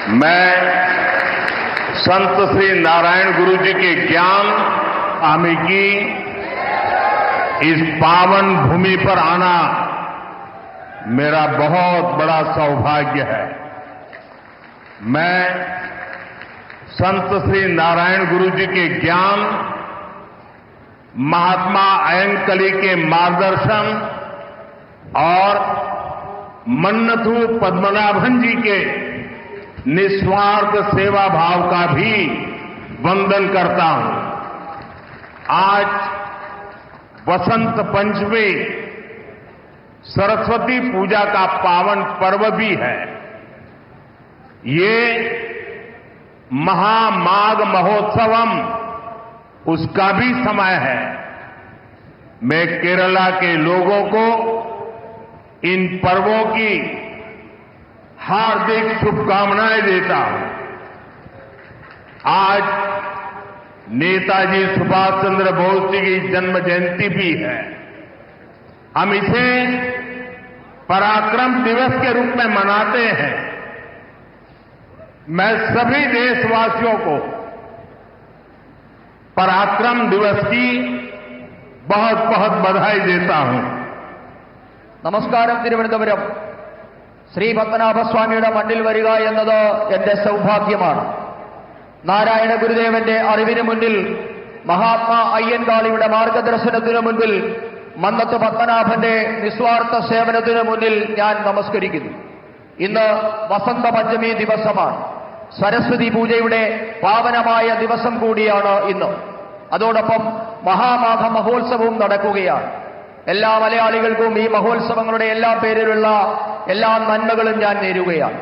मैं संत श्री नारायण गुरु जी के ज्ञान स्वामी की इस पावन भूमि पर आना मेरा बहुत बड़ा सौभाग्य है। मैं संत श्री नारायण गुरु जी के ज्ञान, महात्मा अयंकली के मार्गदर्शन और मन्नथु पद्मनाभन जी के निस्वार्थ सेवा भाव का भी वंदन करता हूं। आज वसंत पंचमी सरस्वती पूजा का पावन पर्व भी है। ये महामाघ महोत्सवम उसका भी समय है। मैं केरला के लोगों को इन पर्वों की हार्दिक शुभकामनाएं देता हूं। आज नेताजी सुभाष चंद्र बोस जी की जन्म जयंती भी है। हम इसे पराक्रम दिवस के रूप में मनाते हैं। मैं सभी देशवासियों को पराक्रम दिवस की बहुत बहुत बधाई देता हूं। നമസ്കാരം. തിരുവനന്തപുരം ശ്രീ പത്മനാഭസ്വാമിയുടെ മണ്ണിൽ വരിക എന്നത് എന്റെ സൗഭാഗ്യമാണ്. നാരായണ ഗുരുദേവന്റെ അറിവിന് മുന്നിൽ, മഹാത്മാ അയ്യൻകാളിയുടെ മാർഗദർശനത്തിനു മുൻപിൽ, മന്നത്ത് പത്മനാഭന്റെ നിസ്വാർത്ഥ സേവനത്തിനു മുന്നിൽ ഞാൻ നമസ്കരിക്കുന്നു. ഇന്ന് വസന്ത പഞ്ചമി ദിവസമാണ്. സരസ്വതി പൂജയുടെ പാവനമായ ദിവസം കൂടിയാണ് ഇന്ന്. അതോടൊപ്പം മഹാമാഘ മഹോത്സവവും നടക്കുകയാണ്. എല്ലാ മലയാളികൾക്കും ഈ മഹോത്സവങ്ങളുടെ എല്ലാ പേരിലുള്ള എല്ലാ നന്മകളും ഞാൻ നേരുകയാണ്.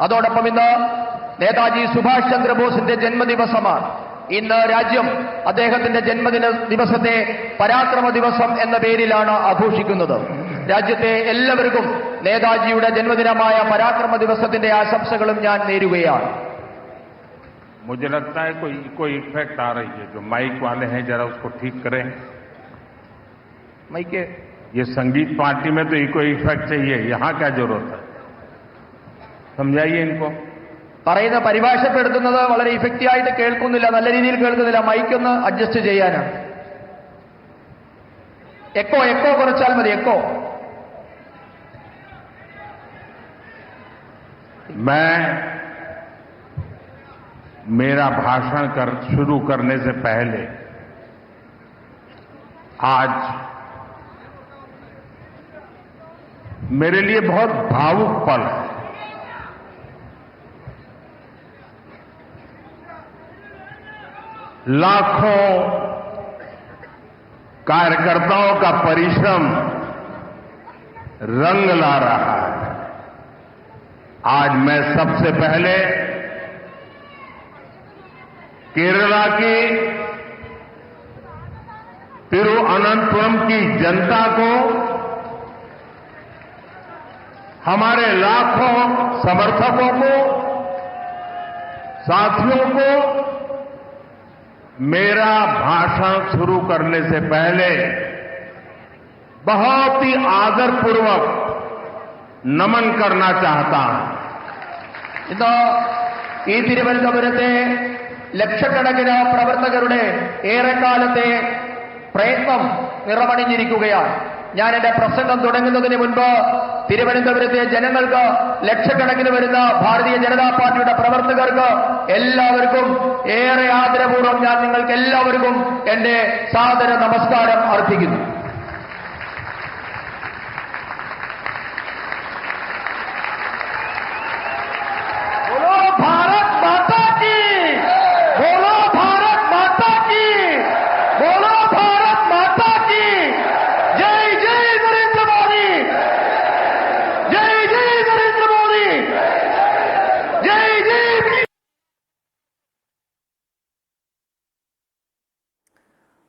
അതോടൊപ്പം ഇന്ന് നേതാജി സുഭാഷ് ചന്ദ്രബോസിന്റെ ജന്മദിവസമാണ്. ഇന്ന് രാജ്യം അദ്ദേഹത്തിന്റെ ജന്മദിന ദിവസത്തെ പരാക്രമ ദിവസം എന്ന പേരിലാണ് ആഘോഷിക്കുന്നത്. രാജ്യത്തെ എല്ലാവർക്കും നേതാജിയുടെ ജന്മദിനമായ പരാക്രമ ദിവസത്തിന്റെ ആശംസകളും ഞാൻ നേരുകയാണ്. मुझे लगता है कोई इफेक्ट आ रही है। जो माइक वाले हैं जरा उसको ठीक करें। माइक ये संगीत पार्टी में तो इको इफेक्ट चाहिए, यहां क्या जरूरत है? समझाइए इनको. പറയുന്ന പരിഭാഷപ്പെടുത്തുന്നത് വളരെ ഇഫക്റ്റീവ് ആയിട്ട് കേൾക്കുന്നില്ല, നല്ല രീതിയിൽ കേൾക്കുന്നില്ല. മൈക്ക് ഒന്ന് അഡ്ജസ്റ്റ് ചെയ്യാനാണ്. എക്കോ കുറച്ചാൽ മതി. എക്കോ. मैं मेरा भाषण शुरू करने से पहले आज मेरे लिए बहुत भावुक पल है। लाखों कार्यकर्ताओं का परिश्रम रंग ला रहा है। आज मैं सबसे पहले केरला की तिरुअनंतपुरम की जनता को, हमारे लाखों समर्थकों को, साथियों को मेरा भाषण शुरू करने से पहले बहुत ही आदरपूर्वक नमन करना चाहता हूं. ഇന്ന് ഈ തിരുവനന്തപുരത്തെ ലക്ഷക്കണക്കിന് പ്രവർത്തകരുടെ ഏറെക്കാലത്തെ പ്രയത്നം നിറമണിഞ്ഞിരിക്കുകയാണ്. ഞാൻ എന്റെ പ്രസംഗം തുടങ്ങുന്നതിന് മുൻപ് തിരുവനന്തപുരത്തെ ജനങ്ങൾക്ക്, ലക്ഷക്കണക്കിന് വരുന്ന ഭാരതീയ ജനതാ പാർട്ടിയുടെ പ്രവർത്തകർക്ക് എല്ലാവർക്കും ഏറെ ആദരപൂർവ്വം ഞാൻ നിങ്ങൾക്ക് എല്ലാവർക്കും എന്റെ സാദര നമസ്കാരം അർപ്പിക്കുന്നു.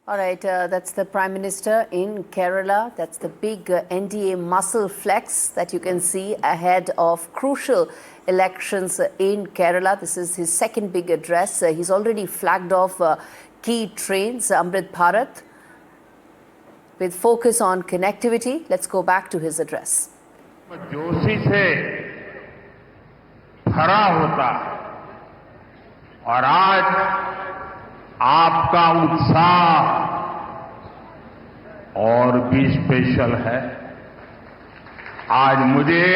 All right, that's the Prime Minister in Kerala. That's the big NDA muscle flex that you can see ahead of crucial elections in Kerala. This is his second big address. He's already flagged off key trains, Amrit Bharat, with focus on connectivity. Let's go back to his address. Joshi से भरा होता है। और आज आपका उत्साह और भी स्पेशल है। आज मुझे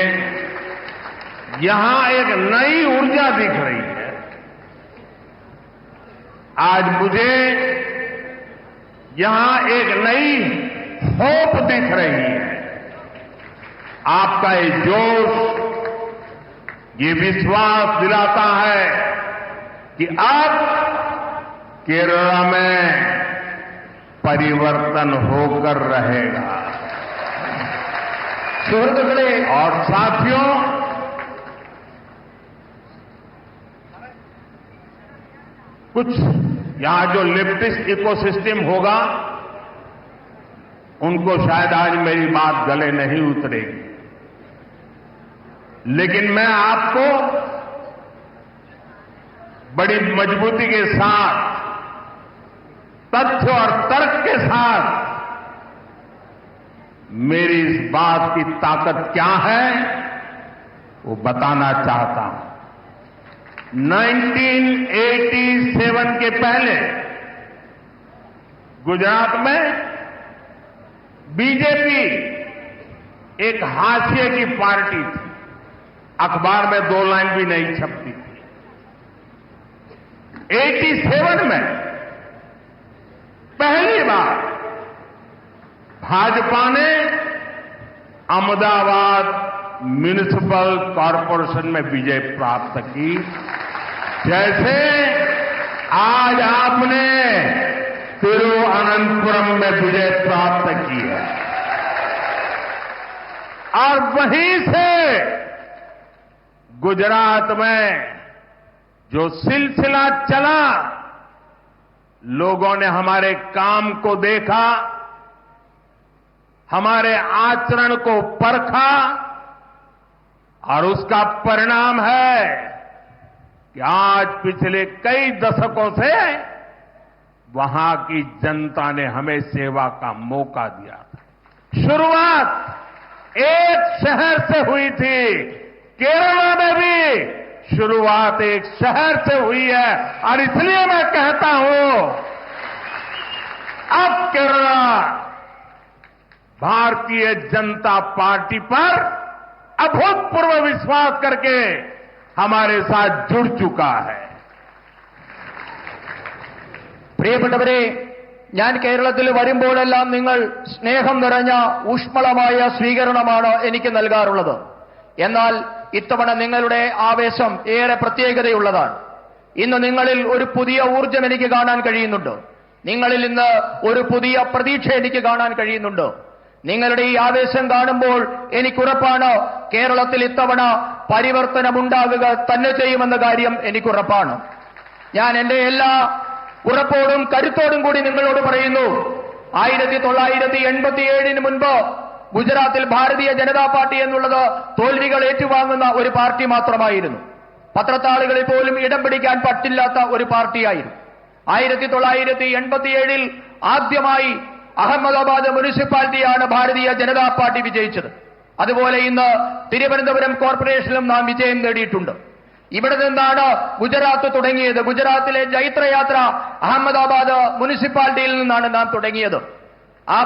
यहां एक नई ऊर्जा दिख रही है। आज मुझे यहां एक नई होप दिख रही है। आपका ये जोश, ये विश्वास दिलाता है कि अब केरला में परिवर्तन होकर रहेगा। സുഹൃത്തുക്കളെ, और साथियों, कुछ यहां जो लेफ्टिस्ट इकोसिस्टम होगा उनको शायद आज मेरी बात गले नहीं उतरेगी, लेकिन मैं आपको बड़ी मजबूती के साथ, तथ्य और तर्क के साथ मेरी इस बात की ताकत क्या है वो बताना चाहता हूं। 1987 के पहले गुजरात में बीजेपी एक हाशिए की पार्टी थी, अखबार में 2 लाइन भी नहीं छपती थी। 87 में पहली बार भाजपा ने अहमदाबाद म्युनिसिपल कॉरपोरेशन में विजय प्राप्त की, जैसे आज आपने तिरुवनंतपुरम में विजय प्राप्त की है। और वहीं से गुजरात में जो सिलसिला चला, लोगों ने हमारे काम को देखा, हमारे आचरण को परखा, और उसका परिणाम है कि आज पिछले कई दशकों से वहां की जनता ने हमें सेवा का मौका दिया था। शुरुआत एक शहर से हुई थी, केरला में भी शुरुआत एक शहर से हुई है, और इसलिए मैं कहता हूं अब केरला भारतीय जनता पार्टी पर अभूतपूर्व विश्वास करके हमारे साथ जुड़ चुका है। പ്രിയപ്പെട്ടവരെ, ഞാൻ കേരളത്തിൽ വരുമ്പോഴെല്ലാം നിങ്ങൾ സ്നേഹം നിറഞ്ഞ ഊഷ്മളമായ സ്വീകരണമാണ് എനിക്ക് നൽകാറുള്ളത്. എന്നാൽ ഇത്തവണ നിങ്ങളുടെ ആവേശം ഏറെ പ്രത്യേകതയുള്ളതാണ്. ഇന്ന് നിങ്ങളിൽ ഒരു പുതിയ ഊർജ്ജം എനിക്ക് കാണാൻ കഴിയുന്നുണ്ട്. നിങ്ങളിൽ ഇന്ന് ഒരു പുതിയ പ്രതീക്ഷ എനിക്ക് കാണാൻ കഴിയുന്നുണ്ട്. നിങ്ങളുടെ ഈ ആവേശം കാണുമ്പോൾ എനിക്കുറപ്പാണ് കേരളത്തിൽ ഇത്തവണ പരിവർത്തനമുണ്ടാകുക തന്നെ ചെയ്യുമെന്ന കാര്യം എനിക്കുറപ്പാണ്. ഞാൻ എന്റെ എല്ലാ ഉറപ്പോടും കരുത്തോടും കൂടി നിങ്ങളോട് പറയുന്നു, 1987 മുൻപ് ഗുജറാത്തിൽ ഭാരതീയ ജനതാ പാർട്ടി എന്നുള്ളത് തോൽവികൾ ഏറ്റുവാങ്ങുന്ന ഒരു പാർട്ടി മാത്രമായിരുന്നു. പത്രത്താളുകളിൽ പോലും ഇടം പിടിക്കാൻ പറ്റില്ലാത്ത ഒരു പാർട്ടിയായിരുന്നു. 1987 ആദ്യമായി അഹമ്മദാബാദ് മുനിസിപ്പാലിറ്റിയാണ് ഭാരതീയ ജനതാ പാർട്ടി വിജയിച്ചത്. അതുപോലെ ഇന്ന് തിരുവനന്തപുരം കോർപ്പറേഷനിലും നാം വിജയം നേടിയിട്ടുണ്ട്. ഇവിടെ നിന്നാണ് ഗുജറാത്ത് തുടങ്ങിയത്. ഗുജറാത്തിലെ ജൈത്രയാത്ര അഹമ്മദാബാദ് മുനിസിപ്പാലിറ്റിയിൽ നിന്നാണ് നാം തുടങ്ങിയത്. ആ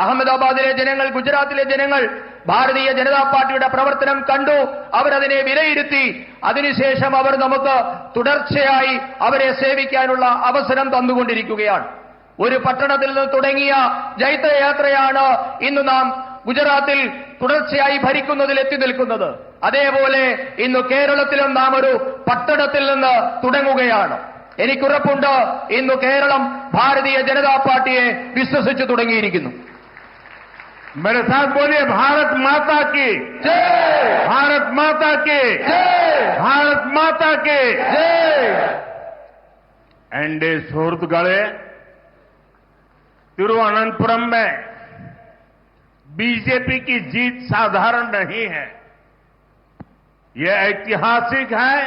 അഹമ്മദാബാദിലെ ജനങ്ങൾ, ഗുജറാത്തിലെ ജനങ്ങൾ ഭാരതീയ ജനതാ പാർട്ടിയുടെ പ്രവർത്തനം കണ്ടു, അവരതിനെ വിലയിരുത്തി. അതിനുശേഷം അവർ നമുക്ക് തുടർച്ചയായി അവരെ സേവിക്കാനുള്ള അവസരം തന്നുകൊണ്ടിരിക്കുകയാണ്. ഒരു പട്ടണത്തിൽ നിന്ന് തുടങ്ങിയ ജൈത്രയാത്രയാണ് ഇന്ന് നാം ഗുജറാത്തിൽ തുടർച്ചയായി ഭരിക്കുന്നതിൽ എത്തി നിൽക്കുന്നത്. അതേപോലെ ഇന്ന് കേരളത്തിലും നാം ഒരു പട്ടണത്തിൽ നിന്ന് തുടങ്ങുകയാണ്. എനിക്കുറപ്പുണ്ട് ഇന്ന് കേരളം ഭാരതീയ ജനതാ പാർട്ടിയെ വിശ്വസിച്ചു തുടങ്ങിയിരിക്കുന്നു. मेरे साथ बोलिए, भारत माता की जय, भारत माता की जय, भारत माता की जय। एनडीए സുഹൃത്തുക്കളെ, तिरुवनंतपुरम में बीजेपी की जीत साधारण नहीं है, यह ऐतिहासिक है,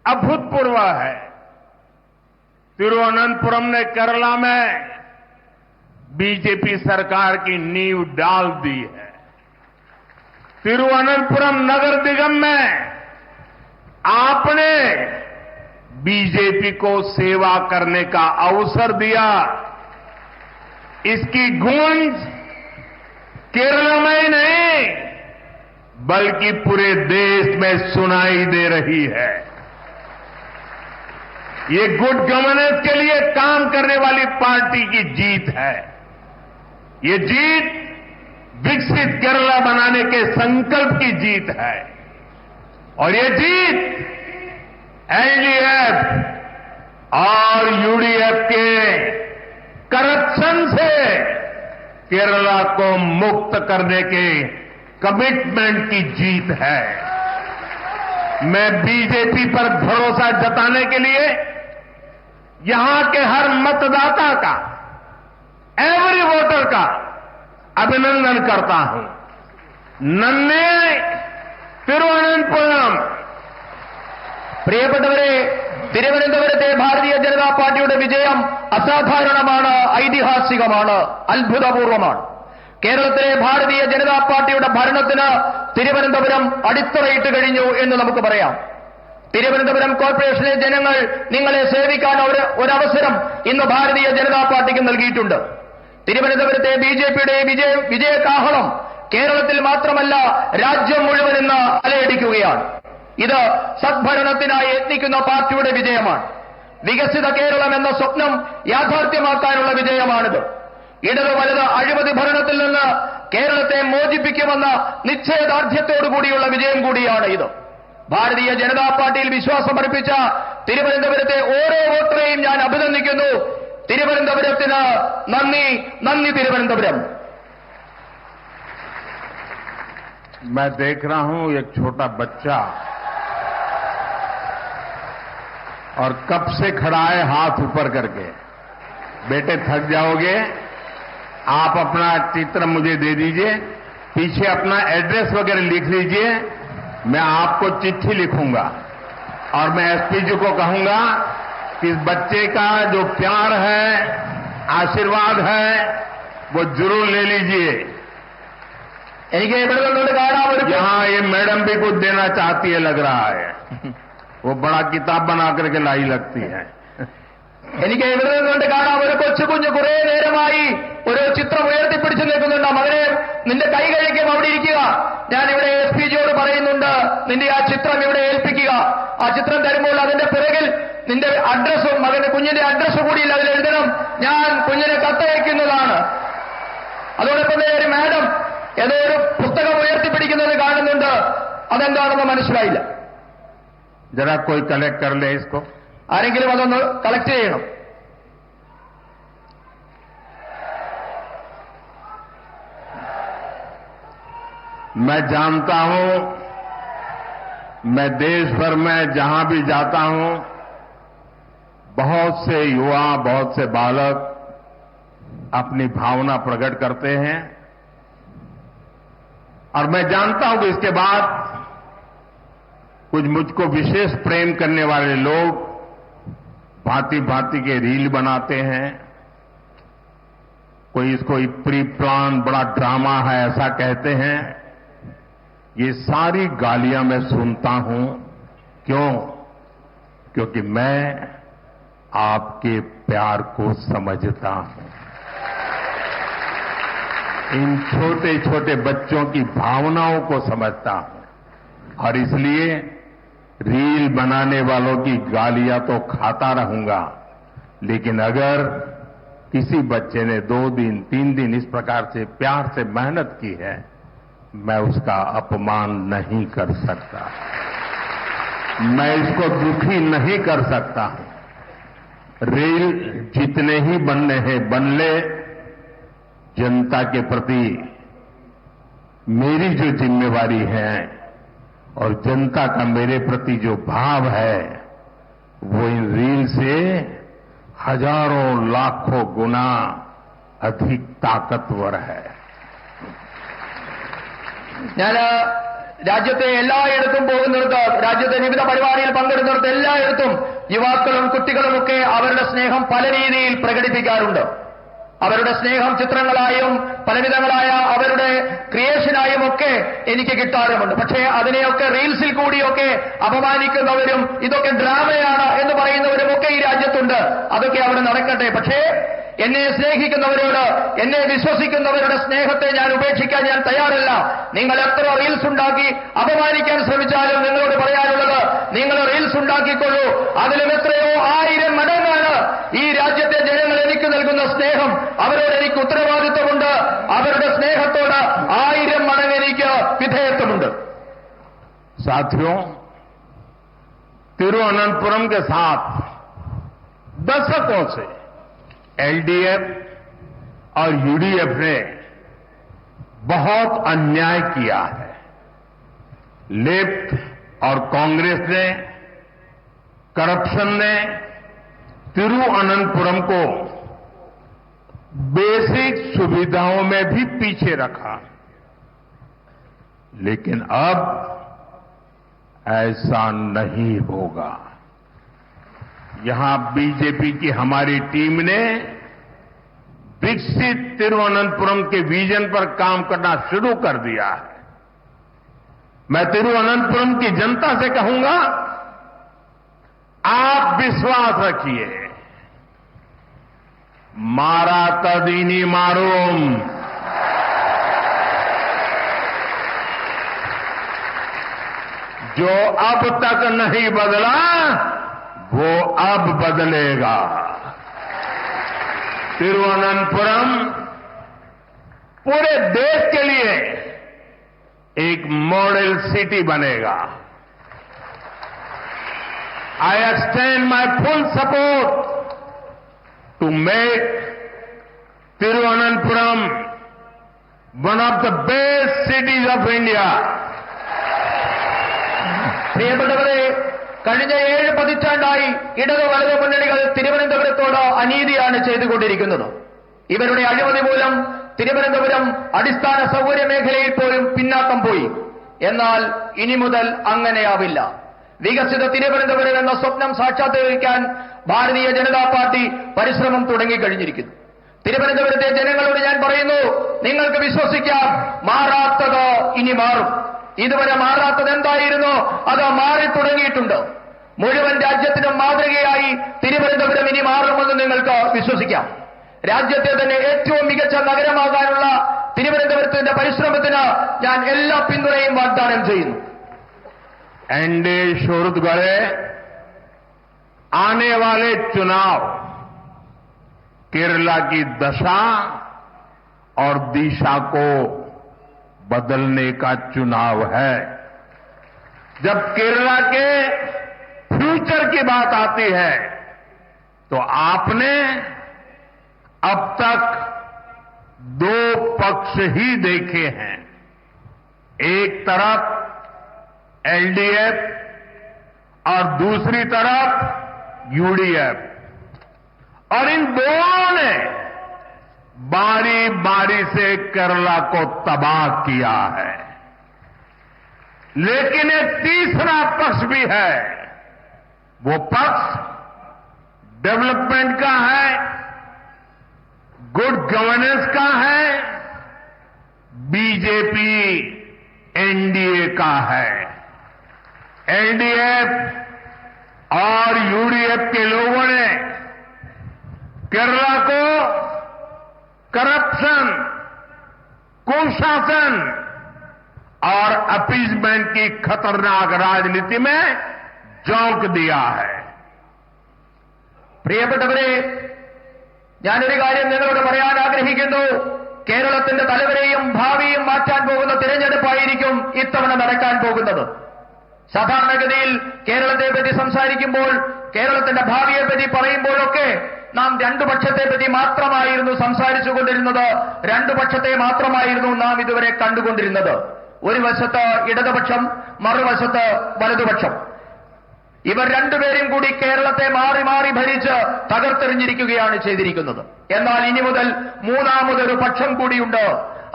अभूतपूर्व है। तिरुवनंतपुरम ने केरला में बीजेपी सरकार की नींव डाल दी है। तिरुवनंतपुरम नगर निगम में आपने बीजेपी को सेवा करने का अवसर दिया। इसकी गूंज केरल में ही नहीं बल्कि पूरे देश में सुनाई दे रही है। ये गुड गवर्नेंस के लिए काम करने वाली पार्टी की जीत है। ये जीत विकसित केरला बनाने के संकल्प की जीत है और ये जीत एलडीएफ और यूडीएफ के करप्शन से केरला को मुक्त करने के कमिटमेंट की जीत है। मैं बीजेपी पर भरोसा जताने के लिए यहां के हर मतदाता का, एवरी वोटर का अभिनंदन करता हूं। नन्ने തിരുവനന്തപുരം പ്രിയപ്പെട്ടവരെ, തിരുവനന്തപുരത്തെ ഭാരതീയ ജനതാ പാർട്ടിയുടെ വിജയം അസാധാരണമാണ്, ഐതിഹാസികമാണ്, അത്ഭുതപൂർവമാണ്. കേരളത്തിലെ ഭാരതീയ ജനതാ പാർട്ടിയുടെ ഭരണത്തിന് തിരുവനന്തപുരം അടിത്തറയിട്ട് കഴിഞ്ഞു എന്ന് നമുക്ക് പറയാം. തിരുവനന്തപുരം കോർപ്പറേഷനിലെ ജനങ്ങൾ നിങ്ങളെ സേവിക്കാൻ ഒരവസരം ഇന്ന് ഭാരതീയ ജനതാ പാർട്ടിക്ക് നൽകിയിട്ടുണ്ട്. തിരുവനന്തപുരത്തെ ബിജെപിയുടെ വിജയകാഹളം കേരളത്തിൽ മാത്രമല്ല രാജ്യം മുഴുവൻ ഇന്ന് അലയടിക്കുകയാണ്. ഇത് സദ്ഭരണത്തിനായി യത്നിക്കുന്ന പാർട്ടിയുടെ വിജയമാണ്. വികസിത കേരളം എന്ന സ്വപ്നം യാഥാർത്ഥ്യമാക്കാനുള്ള വിജയമാണിത്. ഇടത് വലത് അഴിമതി ഭരണത്തിൽ നിന്ന് കേരളത്തെ മോചിപ്പിക്കുമെന്ന നിശ്ചയദാർഢ്യത്തോടുകൂടിയുള്ള വിജയം കൂടിയാണ് ഇത്. ഭാരതീയ ജനതാ പാർട്ടിയിൽ വിശ്വാസമർപ്പിച്ച തിരുവനന്തപുരത്തെ ഓരോ വോട്ടറെയും ഞാൻ അഭിനന്ദിക്കുന്നു. തിരുവനന്തപുരത്തിന് നന്ദി, നന്ദി തിരുവനന്തപുരം. मैं देख रहा हूं एक छोटा बच्चा और कब से खड़ा है हाथ ऊपर करके। बेटे थक जाओगे, आप अपना चित्र मुझे दे दीजिए, पीछे अपना एड्रेस वगैरह लिख लीजिए, मैं आपको चिट्ठी लिखूंगा और मैं एसपी जी को कहूंगा कि इस बच्चे का जो प्यार है, आशीर्वाद है, वो जरूर ले लीजिए. എനിക്ക് ഇവിടെ നിന്നുകൊണ്ട് കാണാൻ ഒരു यहाँ ये मैडम भी कुछ देना चाहती है लग रहा है. वो बड़ा किताब बना करके लाई लगती है. എനിക്ക് ഇവിടെ നിന്നുകൊണ്ട് കാണാൻ ഒരു കൊച്ചുകുഞ്ഞ് കുറെ നേരമായി ഒരു ചിത്രം ഉയർത്തിപ്പിടിച്ചു നിൽക്കുന്നുണ്ട്. മകനെ, നിന്റെ കൈ കഴിക്കും, അവിടെ ഇരിക്കുക. ഞാൻ ഇവിടെ എസ് പി ജിയോട് പറയുന്നുണ്ട്, നിന്റെ ആ ചിത്രം ഇവിടെ ഏൽപ്പിക്കുക. ആ ചിത്രം തരുമ്പോൾ അതിന്റെ പിറകിൽ നിന്റെ അഡ്രസ്സും മകന്റെ കുഞ്ഞിന്റെ അഡ്രസ്സ് കൂടിയില്ല, അതിൽ എഴുതണം, ഞാൻ കുഞ്ഞിനെ കത്തയക്കുന്നതാണ്. അതോടൊപ്പം തന്നെ ഒരു മാഡം ഏതോ ഒരു പുസ്തകം ഉയർത്തിപ്പിടിക്കുന്നത് കാണുന്നുണ്ട്. അതെന്താണെന്ന് മനസ്സിലായില്ല. जरा कोई कलेक्ट कर ले इसको. ആരെങ്കിലും അതൊന്ന് കളക്ട് ചെയ്യണം. मैं जानता हूं, मैं देश भर में जहां भी जाता हूं, बहुत से युवा, बहुत से बालक अपनी भावना प्रकट करते हैं और मैं जानता हूं कि इसके बाद कुछ मुझको विशेष प्रेम करने वाले लोग भांति भांति के रील बनाते हैं. कोई इसको प्री प्लान बड़ा ड्रामा है ऐसा कहते हैं. ये सारी गालियां मैं सुनता हूं. क्यों? क्योंकि मैं आपके प्यार को समझता हूं. इन छोटे छोटे बच्चों की भावनाओं को समझता हूं और इसलिए रील बनाने वालों की गालियां तो खाता रहूंगा, लेकिन अगर किसी बच्चे ने 2 दिन 3 दिन इस प्रकार से प्यार से मेहनत की है, मैं उसका अपमान नहीं कर सकता, मैं इसको दुखी नहीं कर सकता. रील जितने ही बनने हैं बन ले. जनता के प्रति मेरी जो जिम्मेवारी है और जनता का मेरे प्रति जो भाव है, वो इन रील से हजारों लाखों गुना अधिक ताकतवर है. ഞാൻ രാജ്യത്തെ എല്ലായിടത്തും പോകുന്നിടത്ത്, രാജ്യത്തെ വിവിധ പരിപാടിയിൽ പങ്കെടുക്കുന്നിടത്ത് എല്ലായിടത്തും യുവാക്കളും കുട്ടികളുമൊക്കെ അവരുടെ സ്നേഹം പല രീതിയിൽ പ്രകടിപ്പിക്കാറുണ്ട്. അവരുടെ സ്നേഹം ചിത്രങ്ങളായും പലവിധങ്ങളായ അവരുടെ ക്രിയേഷനായും ഒക്കെ എനിക്ക് കിട്ടാറുമുണ്ട്. പക്ഷേ അതിനെയൊക്കെ റീൽസിൽ കൂടിയൊക്കെ അപമാനിക്കുന്നവരും ഇതൊക്കെ ഡ്രാമയാണ് എന്ന് പറയുന്നവരും ഒക്കെ ഈ രാജ്യത്തുണ്ട്. അതൊക്കെ അവിടെ നടക്കട്ടെ. പക്ഷേ എന്നെ സ്നേഹിക്കുന്നവരോട്, എന്നെ വിശ്വസിക്കുന്നവരുടെ സ്നേഹത്തെ ഞാൻ ഉപേക്ഷിക്കാൻ ഞാൻ തയ്യാറല്ല. നിങ്ങൾ എത്ര റീൽസ് ഉണ്ടാക്കി അപമാനിക്കാൻ ശ്രമിച്ചാലും നിങ്ങളോട് പറയാനുള്ളത്, നിങ്ങൾ റീൽസ് ഉണ്ടാക്കിക്കൊള്ളൂ. അതിലും എത്രയോ 1000 മടങ്ങാണ് ഈ രാജ്യത്തെ ജനങ്ങൾ എനിക്ക് നൽകുന്ന സ്നേഹം. അവരോട് എനിക്ക് ഉത്തരവാദിത്വമുണ്ട്. അവരുടെ സ്നേഹത്തോട് 1000 മടങ്ങ് എനിക്ക് വിധേയത്വമുണ്ട്. साथियों, तिरुवनंतपुरम के साथ दशकों से एलडीएफ और यूडीएफ ने बहुत अन्याय किया है. लेफ्ट और कांग्रेस ने, करप्शन ने तिरुवनंतपुरम को बेसिक सुविधाओं में भी पीछे रखा. लेकिन अब ऐसा नहीं होगा. यहां बीजेपी की हमारी टीम ने विकसित तिरुवनंतपुरम के विजन पर काम करना शुरू कर दिया है. मैं तिरुवनंतपुरम की जनता से कहूंगा, आप विश्वास रखिए. मारा तदीनी मारूम. जो अब तक नहीं बदला वो अब बदलेगा. तिरुवनंतपुरम पूरे देश के लिए एक मॉडल सिटी बनेगा. I extend my full support to make Tiruvananthapuram one of the best cities of India. പ്രിയപ്പെട്ടവരെ, കഴിഞ്ഞ 7 പതിറ്റാണ്ടായി ഇടത് വലത് മുന്നണികൾ തിരുവനന്തപുരത്തോട് അനീതിയാണ് ചെയ്തുകൊണ്ടിരിക്കുന്നത്. ഇവരുടെ അഴിമതി മൂലം തിരുവനന്തപുരം അടിസ്ഥാന സൗകര്യ മേഖലയിൽ പോലും പിന്നാക്കം പോയി. എന്നാൽ ഇനി മുതൽ അങ്ങനെയാവില്ല. വികസിത തിരുവനന്തപുരം എന്ന സ്വപ്നം സാക്ഷാത്കരിക്കാൻ ഭാരതീയ ജനതാ പാർട്ടി പരിശ്രമം തുടങ്ങിക്കഴിഞ്ഞിരിക്കുന്നു. തിരുവനന്തപുരത്തെ ജനങ്ങളോട് ഞാൻ പറയുന്നു, നിങ്ങൾക്ക് വിശ്വസിക്കാം, മാറാത്തത് ഇനി മാറും. ഇതുവരെ മാറാത്തത് എന്തായിരുന്നു, അത് മാറി തുടങ്ങിയിട്ടുണ്ട്. മുഴുവൻ രാജ്യത്തിനും മാതൃകയായി തിരുവനന്തപുരം ഇനി മാറുമെന്ന് നിങ്ങൾക്ക് വിശ്വസിക്കാം. രാജ്യത്തെ തന്നെ ഏറ്റവും മികച്ച നഗരമാകാനുള്ള തിരുവനന്തപുരത്തിന്റെ പരിശ്രമത്തിന് ഞാൻ എല്ലാ പിന്തുണയും വാഗ്ദാനം ചെയ്യുന്നു. एनडीए शोरुत गढ़े आने वाले चुनाव केरला की दशा और दिशा को बदलने का चुनाव है. जब केरला के फ्यूचर की बात आती है तो आपने अब तक 2 पक्ष ही देखे हैं. एक तरफ एलडीएफ और दूसरी तरफ यूडीएफ, और इन दोनों ने बारी बारी से केरला को तबाह किया है. लेकिन एक तीसरा पक्ष भी है. वो पक्ष डेवलपमेंट का है, गुड गवर्नेंस का है, बीजेपी एनडीए का है. एलडीएफ और यूडीएफ के लोगों ने केरला को करप्शन, कुशासन और अपीजमेंट की खतरनाक राजनीति में झोंक दिया है. പ്രിയപ്പെട്ടവരെ, ഞാനൊരു കാര്യം നിങ്ങളോട് പറയാൻ ആഗ്രഹിക്കുന്നു. കേരളത്തിന്റെ തലവരെയും ഭാവിയും മാറ്റാൻ പോകുന്ന തിരഞ്ഞെടുപ്പായിരിക്കും ഇത്തവണ നടക്കാൻ പോകുന്നത്. സാധാരണഗതിയിൽ കേരളത്തെപ്പറ്റി സംസാരിക്കുമ്പോൾ, കേരളത്തിന്റെ ഭാവിയെപ്പറ്റി പറയുമ്പോഴൊക്കെ നാം 2 പക്ഷത്തെപ്പറ്റി മാത്രമായിരുന്നു സംസാരിച്ചുകൊണ്ടിരുന്നത്. 2 പക്ഷത്തെ മാത്രമായിരുന്നു നാം ഇതുവരെ കണ്ടുകൊണ്ടിരുന്നത്. ഒരു വശത്ത് ഇടതുപക്ഷം, മറുവശത്ത് വലതുപക്ഷം. ഇവർ രണ്ടുപേരും കൂടി കേരളത്തെ മാറി മാറി ഭരിച്ച് തകർത്തെറിഞ്ഞിരിക്കുകയാണ് ചെയ്തിരിക്കുന്നത്. എന്നാൽ ഇനി മുതൽ മൂന്നാമതൊരു പക്ഷം കൂടിയുണ്ട്.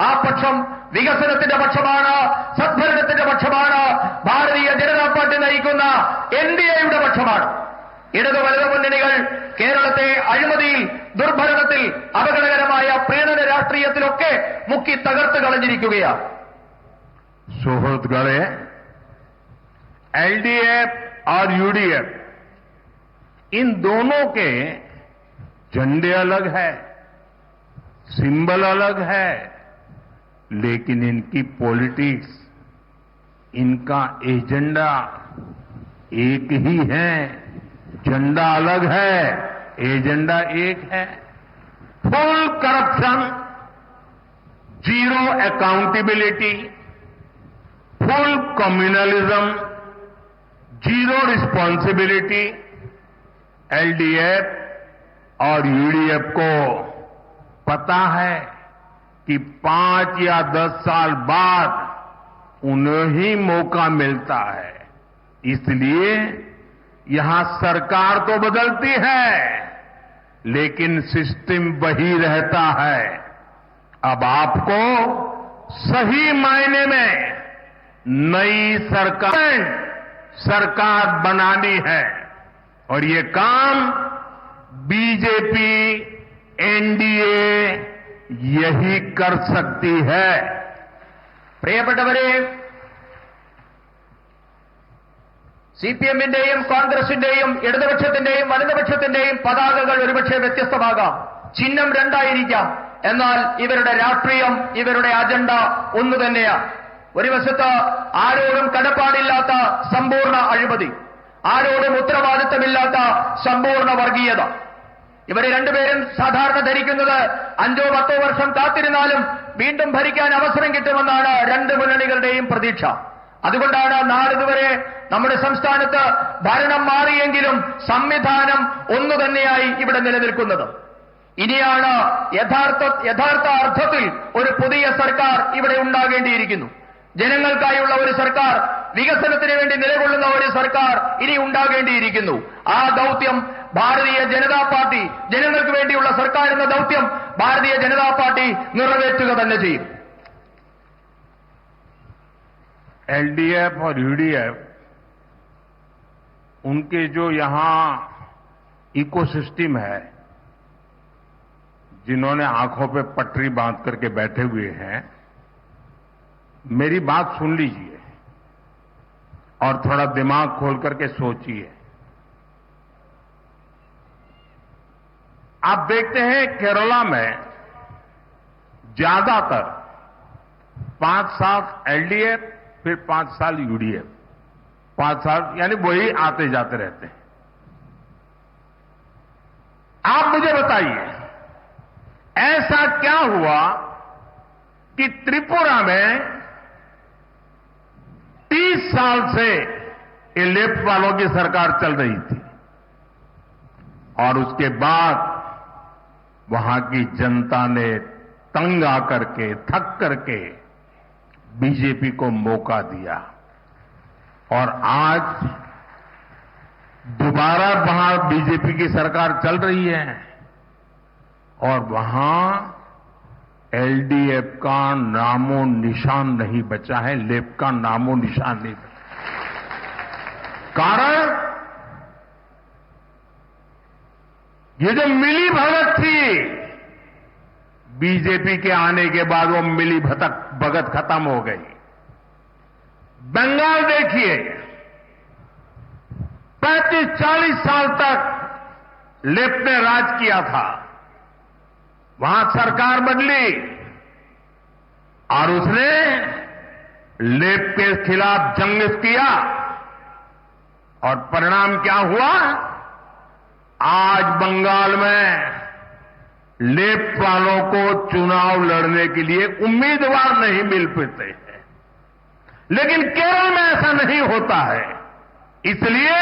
ആ പക്ഷം വികസനത്തിന്റെ പക്ഷമാണ്, സദ്ഭരണത്തിന്റെ പക്ഷമാണ്, ഭാരതീയ ജനതാ പാർട്ടി നയിക്കുന്ന എൻഡിഎയുടെ പക്ഷമാണ്. ഇടതു വലതു മുന്നണികൾ കേരളത്തെ അഴിമതിയിൽ, ദുർഭരണത്തിൽ, അപകടകരമായ പ്രീണന രാഷ്ട്രീയത്തിലൊക്കെ മുക്കി തകർത്ത് കളഞ്ഞിരിക്കുകയാണ്. സുഹൃത്തുക്കളെ, एलडीएफ और यूडीएफ इन दोनों के झंडे अलग है, सिंबल अलग है, लेकिन इनकी पॉलिटिक्स, इनका एजेंडा एक ही है. झंडा अलग है, एजेंडा एक है. Full corruption, zero accountability, full communalism, zero responsibility. LDF और यूडीएफ को पता है कि 5 या 10 साल बाद उन्हें ही मौका मिलता है. इसलिए यहां सरकार तो बदलती है, लेकिन सिस्टम वही रहता है. अब आपको सही मायने में नई सरकार बनानी है और ये काम बीजेपी, एनडीए यही कर सकती है. പ്രിയപ്പെട്ടവരെ, സിപിഎമ്മിന്റെയും കോൺഗ്രസിന്റെയും ഇടതുപക്ഷത്തിന്റെയും വലതുപക്ഷത്തിന്റെയും പതാകകൾ ഒരുപക്ഷെ വ്യത്യസ്തമാകാം, ചിഹ്നം രണ്ടായിരിക്കാം. എന്നാൽ ഇവരുടെ രാഷ്ട്രീയം, ഇവരുടെ അജണ്ട ഒന്നു തന്നെയാണ്. ഒരു വശത്ത് ആരോടും കടപ്പാടില്ലാത്ത സമ്പൂർണ്ണ അഴിമതി, ആരോടും ഉത്തരവാദിത്തമില്ലാത്ത സമ്പൂർണ്ണ വർഗീയത. ഇവരെ രണ്ടുപേരും സാധാരണ ധരിക്കുന്നത് 5-10 വർഷം കാത്തിരുന്നാലും വീണ്ടും ഭരിക്കാൻ അവസരം കിട്ടുമെന്നാണ് രണ്ട് മുന്നണികളുടെയും പ്രതീക്ഷ. അതുകൊണ്ടാണ് നാളിതുവരെ നമ്മുടെ സംസ്ഥാനത്ത് ഭരണം മാറിയെങ്കിലും സംവിധാനം ഒന്നു തന്നെയായി ഇവിടെ നിലനിൽക്കുന്നത്. ഇനിയാണ് യഥാർത്ഥ അർത്ഥത്തിൽ ഒരു പുതിയ സർക്കാർ ഇവിടെ ഉണ്ടാകേണ്ടിയിരിക്കുന്നു. ജനങ്ങൾക്കായുള്ള ഒരു സർക്കാർ, വികസനത്തിന് വേണ്ടി നിലകൊള്ളുന്ന ഒരു സർക്കാർ ഇനി ഉണ്ടാകേണ്ടിയിരിക്കുന്നു. ആ ദൗത്യം ഭാരതീയ ജനതാ പാർട്ടി, ജനങ്ങൾക്ക് വേണ്ടിയുള്ള സർക്കാർ എന്ന ദൗത്യം ഭാരതീയ ജനതാ പാർട്ടി നിറവേറ്റുക തന്നെ ചെയ്യും. एलडीएफ और यूडीएफ, उनके जो यहां इकोसिस्टम है, जिन्होंने आंखों पे पटरी बांध करके बैठे हुए हैं, मेरी बात सुन लीजिए और थोड़ा दिमाग खोल करके सोचिए. आप देखते हैं केरला में ज्यादातर 5 साल एलडीएफ, फिर 5 साल यूडीएफ, 5 साल यानी वही आते जाते रहते हैं. आप मुझे बताइए, ऐसा क्या हुआ कि त्रिपुरा में 30 साल से ये लेफ्ट वालों की सरकार चल रही थी और उसके बाद वहां की जनता ने तंग आकर के, थक करके बीजेपी को मौका दिया और आज दोबारा वहां बीजेपी की सरकार चल रही है और वहां एलडीएफ का नामो निशान नहीं बचा है, लेफ्ट का नामो निशान नहीं बचा. कारण ये जो मिली भगत थी, बीजेपी के आने के बाद वो मिली भगत खत्म हो गई. बंगाल देखिए, 35-40 साल तक लेफ्ट ने राज किया था. वहां सरकार बदली और उसने लेफ्ट के खिलाफ जंग किया और परिणाम क्या हुआ? आज बंगाल में लेफ्ट वालों को चुनाव लड़ने के लिए उम्मीदवार नहीं मिल पाते हैं. लेकिन केरल में ऐसा नहीं होता है, इसलिए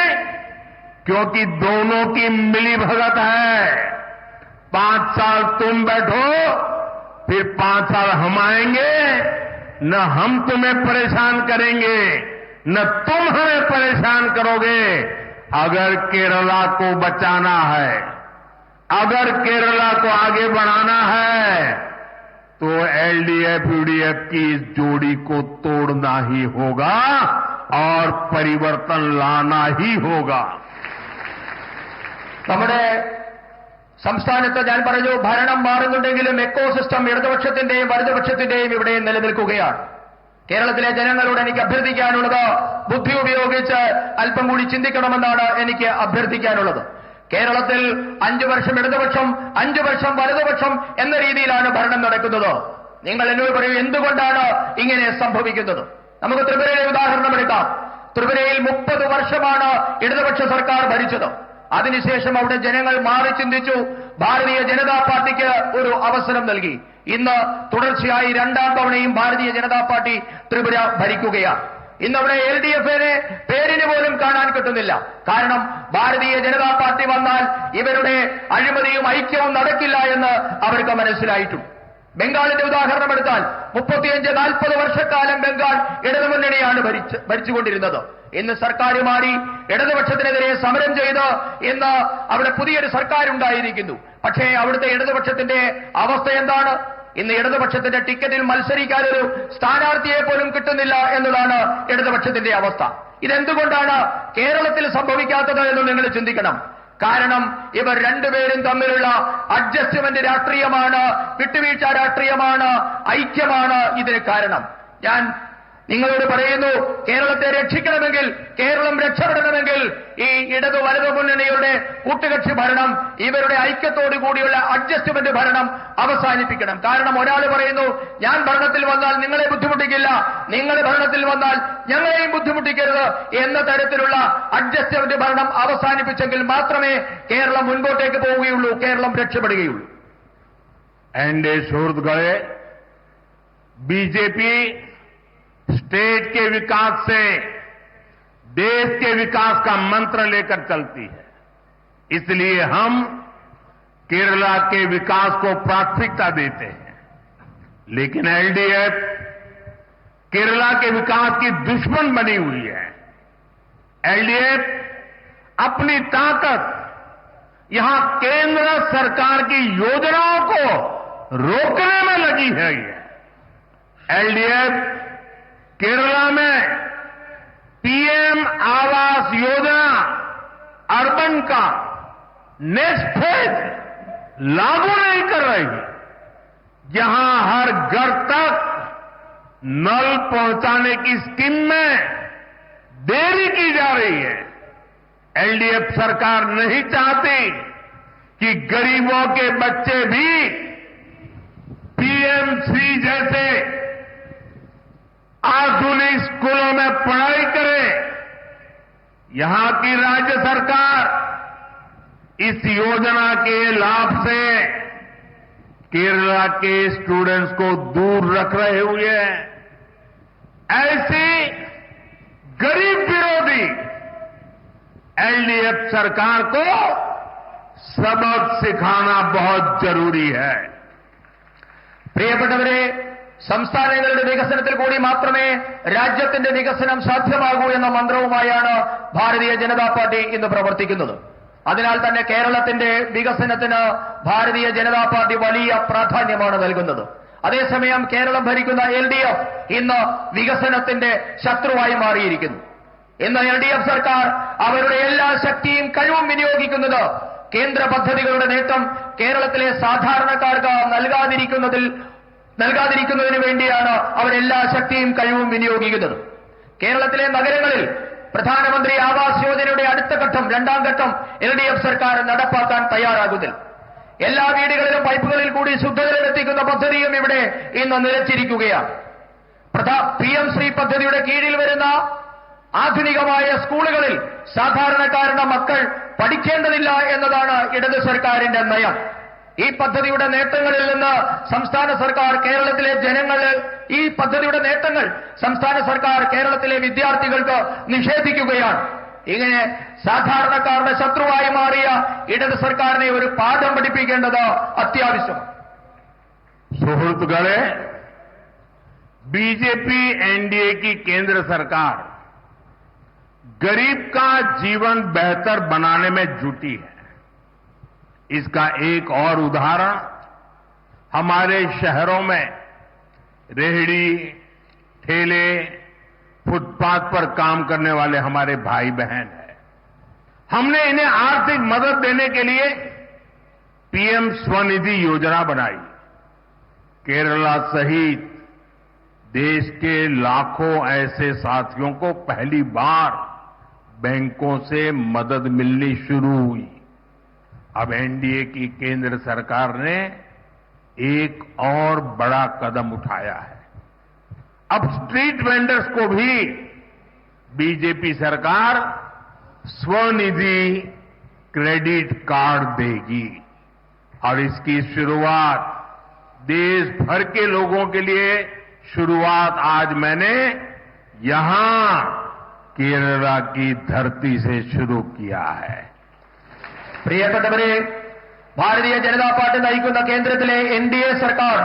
क्योंकि दोनों की मिलीभगत है. 5 साल तुम बैठो, फिर 5 साल हम आएंगे, न हम तुम्हें परेशान करेंगे, न तुम हमें परेशान करोगे. अगर केरला को बचाना है, अगर केरला को आगे बढ़ाना है, तो एलडीएफ यूडीएफ की इस जोड़ी को तोड़ना ही होगा और परिवर्तन लाना ही होगा. നമ്മുടെ സംസ്ഥാനത്ത് ഞാൻ പറഞ്ഞു ഭരണം മാറുന്നുണ്ടെങ്കിലും എക്കോസിസ്റ്റം ഇടതുപക്ഷത്തിന്റെയും വലതുപക്ഷത്തിന്റെയും ഇവിടെ നിലനിൽക്കുകയാണ്. കേരളത്തിലെ ജനങ്ങളോട് എനിക്ക് അഭ്യർത്ഥിക്കാനുള്ളത് ബുദ്ധി ഉപയോഗിച്ച് അല്പം കൂടി ചിന്തിക്കണമെന്നാണ് എനിക്ക് അഭ്യർത്ഥിക്കാനുള്ളത്. കേരളത്തിൽ 5 വർഷം ഇടതുപക്ഷം 5 വർഷം വലതുപക്ഷം എന്ന രീതിയിലാണ് ഭരണം നടക്കുന്നത്. നിങ്ങൾ എന്നോട് പറയൂ, എന്തുകൊണ്ടാണ് ഇങ്ങനെ സംഭവിക്കുന്നത്? നമുക്ക് ത്രിപുരയിലെ ഉദാഹരണം എടുക്കാം. ത്രിപുരയിൽ 30 വർഷമാണ് ഇടതുപക്ഷ സർക്കാർ ഭരിച്ചത്. അതിനുശേഷം അവിടെ ജനങ്ങൾ മാറി ചിന്തിച്ചു. ഭാരതീയ ജനതാ പാർട്ടിക്ക് ഒരു അവസരം നൽകി. ഇന്ന് തുടർച്ചയായി 2ാം തവണയും ഭാരതീയ ജനതാ പാർട്ടി ത്രിപുര ഭരിക്കുകയാണ്. ഇന്നവിടെ LDFനെ പേരിന് പോലും കാണാൻ കിട്ടുന്നില്ല. കാരണം ഭാരതീയ ജനതാ പാർട്ടി വന്നാൽ ഇവരുടെ അഴിമതിയും ഐക്യവും നടക്കില്ല എന്ന് അവർക്ക് മനസ്സിലായിട്ടുണ്ട്. ബംഗാളിന്റെ ഉദാഹരണം എടുത്താൽ 35-40 വർഷക്കാലം ബംഗാൾ ഇടതുമുന്നണിയാണ് ഭരിച്ചുകൊണ്ടിരുന്നത്. ഇന്ന് സർക്കാർ മാറി ഇടതുപക്ഷത്തിനെതിരെ സമരം ചെയ്ത് ഇന്ന് അവിടെ പുതിയൊരു സർക്കാർ ഉണ്ടായിരിക്കുന്നു. പക്ഷേ അവിടുത്തെ ഇടതുപക്ഷത്തിന്റെ അവസ്ഥ എന്താണ്? ഇന്ന് ഇടതുപക്ഷത്തിന്റെ ടിക്കറ്റിൽ മത്സരിക്കാൻ ഒരു സ്ഥാനാർത്ഥിയെ പോലും കിട്ടുന്നില്ല എന്നതാണ് ഇടതുപക്ഷത്തിന്റെ അവസ്ഥ. ഇതെന്തുകൊണ്ടാണ് കേരളത്തിൽ സംഭവിക്കാത്തത് എന്ന് നിങ്ങൾ ചിന്തിക്കണം. കാരണം ഇവർ രണ്ടുപേരും തമ്മിലുള്ള അഡ്ജസ്റ്റ്മെന്റ് രാഷ്ട്രീയമാണ്, വിട്ടുവീഴ്ച രാഷ്ട്രീയമാണ്, ഐക്യമാണ് ഇതിന് കാരണം. ഞാൻ നിങ്ങളോട് പറയുന്നു, കേരളത്തെ രക്ഷിക്കണമെങ്കിൽ, കേരളം രക്ഷപ്പെടണമെങ്കിൽ ഈ ഇടതു വലതു മുന്നണിയുടെ കൂട്ടുകക്ഷി ഭരണം, ഇവരുടെ ഐക്യത്തോടു കൂടിയുള്ള അഡ്ജസ്റ്റ്മെന്റ് ഭരണം അവസാനിപ്പിക്കണം. കാരണം ഒരാൾ പറയുന്നു, ഞാൻ ഭരണത്തിൽ വന്നാൽ നിങ്ങളെ ബുദ്ധിമുട്ടിക്കില്ല, നിങ്ങൾ ഭരണത്തിൽ വന്നാൽ ഞങ്ങളെയും ബുദ്ധിമുട്ടിക്കരുത് എന്ന തരത്തിലുള്ള അഡ്ജസ്റ്റ്മെന്റ് ഭരണം അവസാനിപ്പിച്ചെങ്കിൽ മാത്രമേ കേരളം മുൻപോട്ടേക്ക് പോവുകയുള്ളൂ, കേരളം രക്ഷപ്പെടുകയുള്ളൂ. एनडीए सुहृदगणे, बीजेपी स्टेट के विकास से देश के विकास का मंत्र लेकर चलती है. इसलिए हम केरला के विकास को प्राथमिकता देते हैं. लेकिन एलडीएफ केरला के विकास की दुश्मन बनी हुई है. एलडीएफ अपनी ताकत यहां केंद्र सरकार की योजनाओं को रोकने में लगी है. एलडीएफ केरला में पीएम आवास योजना अर्बन का नेक्स्ट फेज लागू नहीं कर रही. जहां हर घर तक नल पहुंचाने की स्कीम में देरी की जा रही है. एलडीएफ सरकार नहीं चाहती कि गरीबों के बच्चे भी पीएमसी जैसे आधुनिक स्कूलों में पढ़ाई करें. यहां की राज्य सरकार इस योजना के लाभ से केरला के स्टूडेंट्स को दूर रख रहे हुए हैं. ऐसी गरीब विरोधी एलडीएफ सरकार को सबक सिखाना बहुत जरूरी है. പ്രിയപ്പെട്ടവരെ, സംസ്ഥാനങ്ങളുടെ വികസനത്തിൽ കൂടി മാത്രമേ രാജ്യത്തിന്റെ വികസനം സാധ്യമാകൂ എന്ന മന്ത്രവുമായാണ് ഭാരതീയ ജനതാ പാർട്ടി ഇന്ന് പ്രവർത്തിക്കുന്നത്. അതിനാൽ തന്നെ കേരളത്തിന്റെ വികസനത്തിന് ഭാരതീയ ജനതാ പാർട്ടി വലിയ പ്രാധാന്യമാണ് നൽകുന്നത്. അതേസമയം കേരളം ഭരിക്കുന്ന LDF ഇന്ന് വികസനത്തിന്റെ ശത്രുവായി മാറിയിരിക്കുന്നു. ഇന്ന് LDF സർക്കാർ അവരുടെ എല്ലാ ശക്തിയും കഴിവും വിനിയോഗിക്കുന്നത് കേന്ദ്ര പദ്ധതികളുടെ നേട്ടം കേരളത്തിലെ സാധാരണക്കാർക്ക് നൽകാതിരിക്കുന്നതിന് വേണ്ടിയാണ് അവരെല്ലാ ശക്തിയും കഴിവും വിനിയോഗിക്കുന്നത്. കേരളത്തിലെ നഗരങ്ങളിൽ പ്രധാനമന്ത്രി ആവാസ് യോജനയുടെ അടുത്ത ഘട്ടം, 2ാം ഘട്ടം LDF സർക്കാർ നടപ്പാക്കാൻ തയ്യാറാകുന്നില്ല. എല്ലാ വീടുകളിലും പൈപ്പുകളിൽ കൂടി ശുദ്ധജലം എത്തിക്കുന്ന പദ്ധതിയും ഇവിടെ ഇന്ന് നിലച്ചിരിക്കുകയാണ്. PM ശ്രീ പദ്ധതിയുടെ കീഴിൽ വരുന്ന ആധുനികമായ സ്കൂളുകളിൽ സാധാരണക്കാരുടെ മക്കൾ പഠിക്കേണ്ടതില്ല എന്നതാണ് ഇടത് സർക്കാരിന്റെ നയം. ഈ പദ്ധതിയുടെ നേട്ടങ്ങളിൽ നിന്ന് സംസ്ഥാന സർക്കാർ കേരളത്തിലെ ഈ പദ്ധതിയുടെ നേട്ടങ്ങൾ സംസ്ഥാന സർക്കാർ കേരളത്തിലെ വിദ്യാർത്ഥികൾക്ക് നിഷേധിക്കുകയാണ്. ഇങ്ങനെ സാധാരണക്കാരുടെ ശത്രുവായി മാറിയ ഇടത് സർക്കാരിനെ ഒരു പാഠം പഠിപ്പിക്കേണ്ടത് അത്യാവശ്യമാണ്. സുഹൃത്തുക്കളെ, बीजेपी एनडीए की केंद्र सरकार गरीब का जीवन बेहतर बनाने में जुटी है. इसका एक और उदाहरण हमारे शहरों में रेहड़ी, ठेले, फुटपाथ पर काम करने वाले हमारे भाई बहन है. हमने इन्हें आर्थिक मदद देने के लिए पीएम स्वनिधि योजना बनाई। केरला सहित देश के लाखों ऐसे साथियों को पहली बार बैंकों से मदद मिलनी शुरू हुई। अब एनडीए की केंद्र सरकार ने एक और बड़ा कदम उठाया है। अब स्ट्रीट वेंडर्स को भी बीजेपी सरकार स्वनिधि क्रेडिट कार्ड देगी और इसकी शुरुआत देश भर के लोगों के लिए शुरुआत आज मैंने यहां केरला की धरती से शुरू किया है। പ്രിയപ്പെട്ടവരെ, ഭാരതീയ ജനതാ പാർട്ടി നയിക്കുന്ന കേന്ദ്രത്തിലെ എൻഡിഎ സർക്കാർ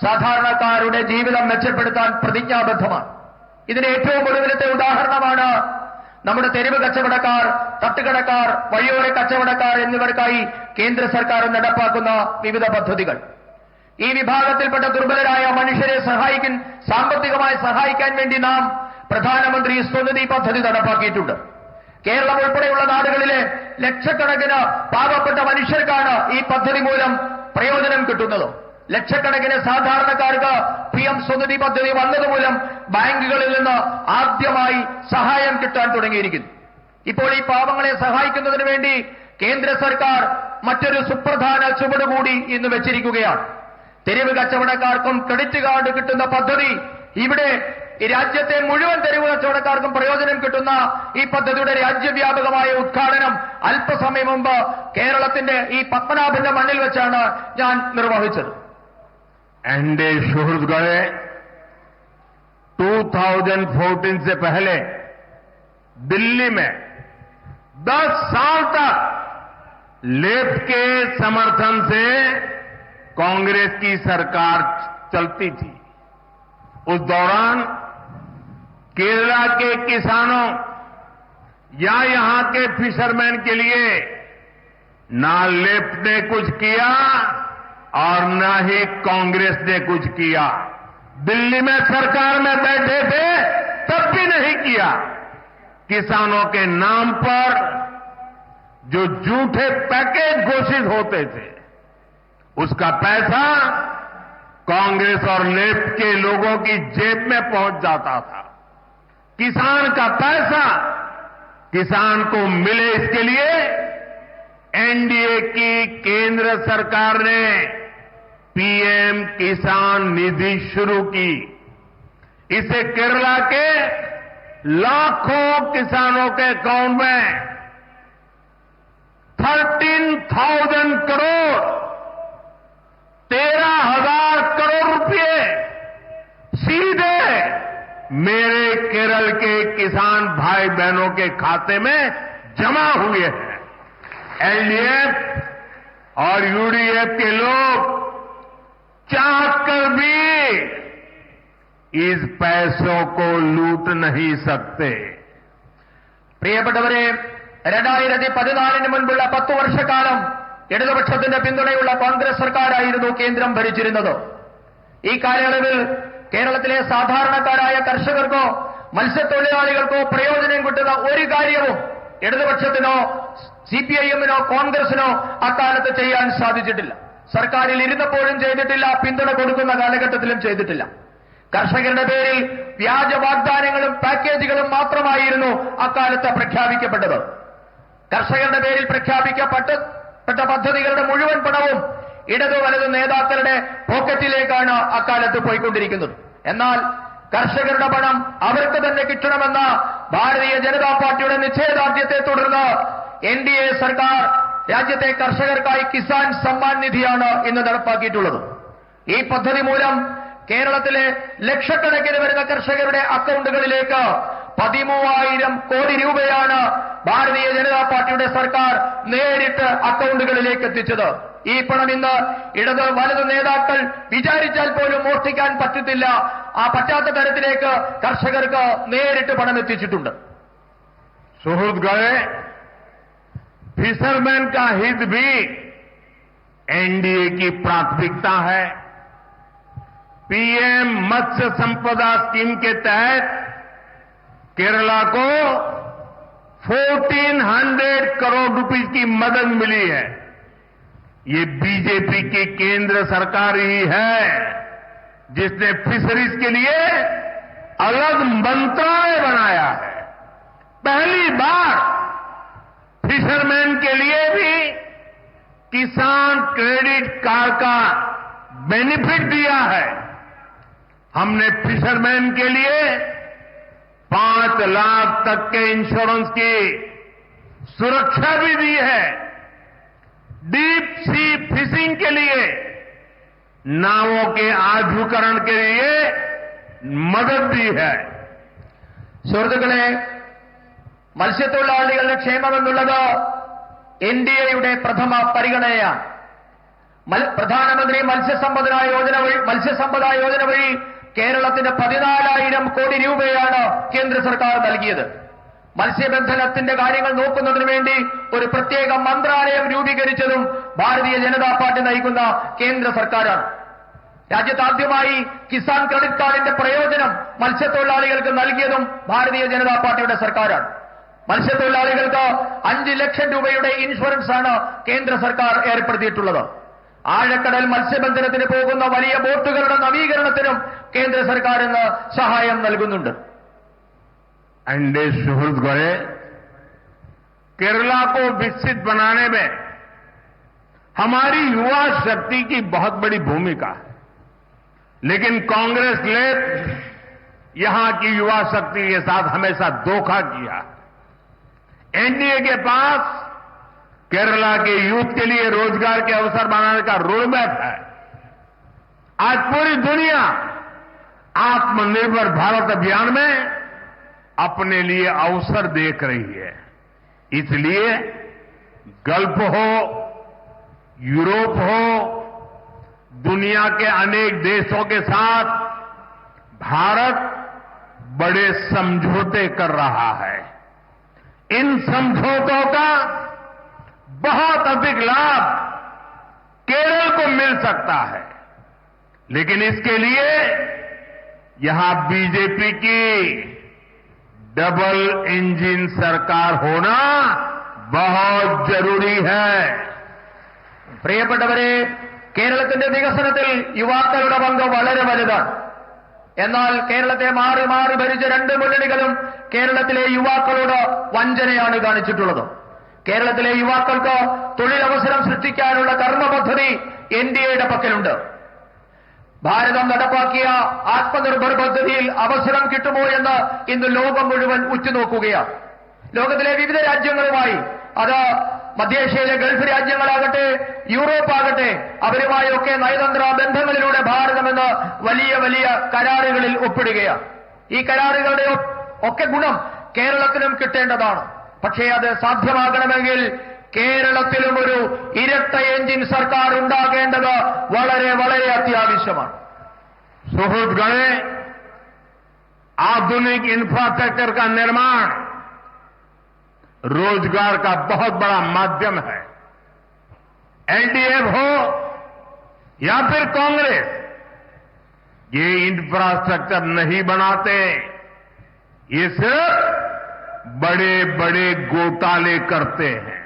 സാധാരണക്കാരുടെ ജീവിതം മെച്ചപ്പെടുത്താൻ പ്രതിജ്ഞാബദ്ധമാണ്. ഇതിന് ഏറ്റവും ഒടുവിലത്തെ ഉദാഹരണമാണ് നമ്മുടെ തെരുവ് കച്ചവടക്കാർ, തട്ടുകടക്കാർ, വഴിയോര കച്ചവടക്കാർ എന്നിവർക്കായി കേന്ദ്ര സർക്കാർ നടപ്പാക്കുന്ന വിവിധ പദ്ധതികൾ. ഈ വിഭാഗത്തിൽപ്പെട്ട ദുർബലരായ മനുഷ്യരെ സാമ്പത്തികമായി സഹായിക്കാൻ വേണ്ടി നാം പ്രധാനമന്ത്രി സ്വനിധി പദ്ധതി നടപ്പാക്കിയിട്ടുണ്ട്. കേരളം ഉൾപ്പെടെയുള്ള നാടുകളിലെ ലക്ഷക്കണക്കിന് പാവപ്പെട്ട മനുഷ്യർക്കാണ് ഈ പദ്ധതി മൂലം പ്രയോജനം കിട്ടുന്നത്. ലക്ഷക്കണക്കിന് സാധാരണക്കാർക്ക് പിഎം സ്വനിധി പദ്ധതി വന്നതുമൂലം ബാങ്കുകളിൽ നിന്ന് ആദ്യമായി സഹായം കിട്ടാൻ തുടങ്ങിയിരിക്കുന്നു. ഇപ്പോൾ ഈ പാവങ്ങളെ സഹായിക്കുന്നതിന് വേണ്ടി കേന്ദ്ര സർക്കാർ മറ്റൊരു സുപ്രധാന ചുവടുകൂടി ഇന്ന് വെച്ചിരിക്കുകയാണ്. തെരുവ് കച്ചവടക്കാർക്കും ക്രെഡിറ്റ് കാർഡ് കിട്ടുന്ന പദ്ധതി, ഇവിടെ ഈ രാജ്യത്തെ മുഴുവൻ തെരുവ് കച്ചവടക്കാർക്കും പ്രയോജനം കിട്ടുന്ന ഈ പദ്ധതിയുടെ രാജ്യവ്യാപകമായ ഉദ്ഘാടനം അല്പസമയം മുമ്പ് കേരളത്തിന്റെ ഈ പത്മനാഭന്റെ മണ്ണിൽ വെച്ചാണ് ഞാൻ നിർവഹിച്ചത്. एनडीए शोहरत गए 2014 से पहले दिल्ली में 10 साल तक लेफ्ट के समर्थन से कांग्रेस की सरकार चलती थी। उस दौरान केरला के किसानों या यहां के फिशरमैन के लिए ना लेफ्ट ने कुछ किया और न ही कांग्रेस ने कुछ किया। दिल्ली में सरकार में बैठे थे तब भी नहीं किया। किसानों के नाम पर जो झूठे पैकेज घोषित होते थे उसका पैसा कांग्रेस और लेफ्ट के लोगों की जेब में पहुंच जाता था। किसान का पैसा किसान को मिले, इसके लिए एनडीए की केंद्र सरकार ने पीएम किसान निधि शुरू की। इसे केरला के लाखों किसानों के अकाउंट में 13,000 करोड़ 13,000 करोड़ रुपए सीधे मेरे केरल के किसान भाई बहनों के खाते में जमा हुए हैं। एलडीएफ और यूडीएफ के लोग चाहकर भी इस पैसों को लूट नहीं सकते। പ്രിയപ്പെട്ടവരെ, 2014 മുൻപുള്ള 10 വർഷക്കാലം ഇടതുപക്ഷത്തിന്റെ പിന്തുണയുള്ള കോൺഗ്രസ് സർക്കാരായിരുന്നു കേന്ദ്രം ഭരിച്ചിരുന്നത്. ഈ കാലയളവിൽ കേരളത്തിലെ സാധാരണക്കാരായ കർഷകർക്കോ മത്സ്യത്തൊഴിലാളികൾക്കോ പ്രയോജനം കിട്ടുന്ന ഒരു കാര്യവും ഇടതുപക്ഷത്തിനോ സിപിഐഎമ്മിനോ കോൺഗ്രസിനോ അക്കാലത്ത് ചെയ്യാൻ സാധിച്ചിട്ടില്ല. സർക്കാരിൽ ഇരുന്നപ്പോഴും ചെയ്തിട്ടില്ല, പിന്തുണ കൊടുക്കുന്ന കാലഘട്ടത്തിലും ചെയ്തിട്ടില്ല. കർഷകരുടെ പേരിൽ വ്യാജ വാഗ്ദാനങ്ങളും പാക്കേജുകളും മാത്രമായിരുന്നു അക്കാലത്ത് പ്രഖ്യാപിക്കപ്പെട്ടത്. കർഷകരുടെ പേരിൽ പ്രഖ്യാപിക്കപ്പെട്ട പദ്ധതികളുടെ മുഴുവൻ പണവും ഇടതു വലതു നേതാക്കളുടെ പോക്കറ്റിലേക്കാണ് അക്കാലത്ത് പോയിക്കൊണ്ടിരിക്കുന്നത്. എന്നാൽ കർഷകരുടെ പണം അവർക്ക് തന്നെ കിട്ടണമെന്ന ഭാരതീയ ജനതാ പാർട്ടിയുടെ നിശ്ചയദാർഢ്യത്തെ തുടർന്ന് എൻഡിഎ സർക്കാർ രാജ്യത്തെ കർഷകർക്കായി കിസാൻ സമ്മാൻ നിധിയാണ് ഇന്ന് നടപ്പാക്കിയിട്ടുള്ളത്. ഈ പദ്ധതി മൂലം കേരളത്തിലെ ലക്ഷക്കണക്കിന് വരുന്ന കർഷകരുടെ അക്കൗണ്ടുകളിലേക്ക് 13,000 കോടി രൂപയാണ് ഭാരതീയ ജനതാ പാർട്ടിയുടെ സർക്കാർ നേരിട്ട് അക്കൗണ്ടുകളിലേക്ക് എത്തിച്ചത്. ഈ പണം ഇന്ന് ഇടത് വലതു നേതാക്കൾ വിചാരിച്ചാൽ പോലും മോഷ്ടിക്കാൻ പറ്റത്തില്ല. ആ പറ്റാത്ത തരത്തിലേക്ക് കർഷകർക്ക് നേരിട്ട് പണം എത്തിച്ചിട്ടുണ്ട്. സുഹൃത്തുക്കളെ, फिशरमैन का हित भी एनडीए की प्राथमिकता है। पीएम मत्स्य संपदा स्कीम के तहत केरला को 1400 करोड़ रुपए की मदद मिली है। ये बीजेपी की केंद्र सरकार ही है जिसने फिशरीज के लिए अलग मंत्रालय बनाया है। पहली बार फिशरमैन के लिए भी किसान क्रेडिट कार्ड का बेनिफिट दिया है। हमने फिशरमैन के लिए 5 लाख तक के इंश्योरेंस की सुरक्षा भी दी है। डीप सी फिशिंग के लिए नावों के आधुनिकीकरण के लिए മദത് दी है। സുഹൃത്തുക്കളെ, മത്സ്യത്തൊഴിലാളികളുടെ ക്ഷേമമെന്നുള്ളത് എൻഡിഎയുടെ പ്രഥമ പരിഗണനയാണ്. പ്രധാനമന്ത്രി മത്സ്യസമ്പദ യോജന വഴി കേരളത്തിന് 14,000 കോടി രൂപയാണ് കേന്ദ്ര സർക്കാർ നൽകിയത്. മത്സ്യബന്ധനത്തിന്റെ കാര്യങ്ങൾ നോക്കുന്നതിന് വേണ്ടി ഒരു പ്രത്യേക മന്ത്രാലയം രൂപീകരിച്ചതും ഭാരതീയ ജനതാ പാർട്ടി നയിക്കുന്ന കേന്ദ്ര സർക്കാരാണ്. രാജ്യത്താദ്യമായി കിസാൻ ക്രെഡിറ്റ് കാർഡിന്റെ പ്രയോജനം മത്സ്യത്തൊഴിലാളികൾക്ക് നൽകിയതും ഭാരതീയ ജനതാ പാർട്ടിയുടെ സർക്കാരാണ്. മത്സ്യത്തൊഴിലാളികൾക്ക് 5 ലക്ഷം രൂപയുടെ ഇൻഷുറൻസ് ആണ് കേന്ദ്ര സർക്കാർ ഏർപ്പെടുത്തിയിട്ടുള്ളത്. ആഴക്കടൽ മത്സ്യബന്ധനത്തിന് പോകുന്ന വലിയ ബോട്ടുകളുടെ നവീകരണത്തിനും കേന്ദ്ര സർക്കാർ ഇന്ന് സഹായം നൽകുന്നുണ്ട്. एनडीए सुहृद गए केरला को विकसित बनाने में हमारी युवा शक्ति की बहुत बड़ी भूमिका है, लेकिन कांग्रेस ने यहां की युवा शक्ति के साथ हमेशा धोखा किया। एनडीए के पास केरला के यूथ के लिए रोजगार के अवसर बनाने का रोडमैप है। आज पूरी दुनिया आत्मनिर्भर भारत अभियान में अपने लिए अवसर देख रही है। इसलिए गल्फ हो, यूरोप हो, दुनिया के अनेक देशों के साथ भारत बड़े समझौते कर रहा है। इन समझौतों का बहुत अधिक लाभ केरल को मिल सकता है, लेकिन इसके लिए यहां बीजेपी की डबल इंजन सरकार होना बहुत जरूरी है। പ്രിയപ്പെട്ടവരെ, കേരളത്തിന്റെ വികസനത്തിൽ യുവാക്കളുടെ പങ്ക് വളരെ വലുതാണ്. എന്നാൽ കേരളത്തെ മാറി മാറി ഭരിച്ച 2 മുന്നണികളും കേരളത്തിലെ യുവാക്കളോട് വഞ്ചനയാണ് കാണിച്ചിട്ടുള്ളത്. കേരളത്തിലെ യുവാക്കൾക്ക് തൊഴിലവസരം സൃഷ്ടിക്കാനുള്ള കർമ്മ പദ്ധതി എൻഡിഎയുടെ പക്കലുണ്ട്. ഭാരതം നടപ്പാക്കിയ ആത്മനിർഭർ പദ്ധതിയിൽ അവസരം കിട്ടുമോ എന്ന് ഇന്ന് ലോകം മുഴുവൻ ഉറ്റുനോക്കുകയാണ്. ലോകത്തിലെ വിവിധ രാജ്യങ്ങളുമായി, അത് മധ്യേഷ്യയിലെ ഗൾഫ് രാജ്യങ്ങളാകട്ടെ, യൂറോപ്പാകട്ടെ, അവരുമായൊക്കെ നയതന്ത്ര ബന്ധങ്ങളിലൂടെ ഭാരതം ഇന്ന് വലിയ വലിയ കരാറുകളിൽ ഒപ്പിടുകയാണ്. ഈ കരാറുകളുടെ ഒക്കെ ഗുണം കേരളത്തിനും കിട്ടേണ്ടതാണ്. പക്ഷേ അത് സാധ്യമാകണമെങ്കിൽ കേരളത്തിലും ഒരു ഇരട്ട എഞ്ചിൻ സർക്കാർ ഉണ്ടാകേണ്ടത് വളരെ വളരെ അത്യാവശ്യമാണ്. सुहृदगण, आधुनिक इंफ्रास्ट्रक्चर का निर्माण रोजगार का बहुत बड़ा माध्यम है। एलडीएफ हो या फिर कांग्रेस, ये इंफ्रास्ट्रक्चर नहीं बनाते, ये सिर्फ बड़े बड़े घोटाले करते हैं।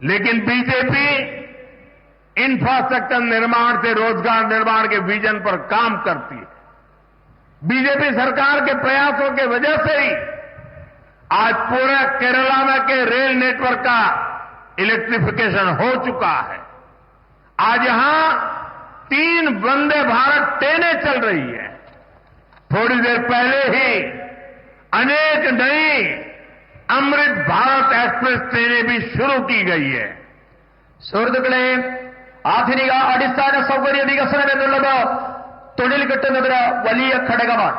लेकिन बीजेपी इंफ्रास्ट्रक्चर निर्माण से रोजगार निर्माण के विजन पर काम करती है। बीजेपी सरकार के प्रयासों के वजह से ही आज पूरे केरला में के रेल नेटवर्क का इलेक्ट्रिफिकेशन हो चुका है। आज यहां 3 वंदे भारत ट्रेनें चल रही है। थोड़ी देर पहले ही अनेक नई अमृत भारत एक्सप्रेस ट्रेनें भी शुरू की गई है. സുഹൃത്തുക്കളെ, ആധുനിക അടിസ്ഥാന സൗകര്യ വികസനം എന്നുള്ളത് തൊഴിൽ കിട്ടുന്നതിന് വലിയ ഘടകമാണ്.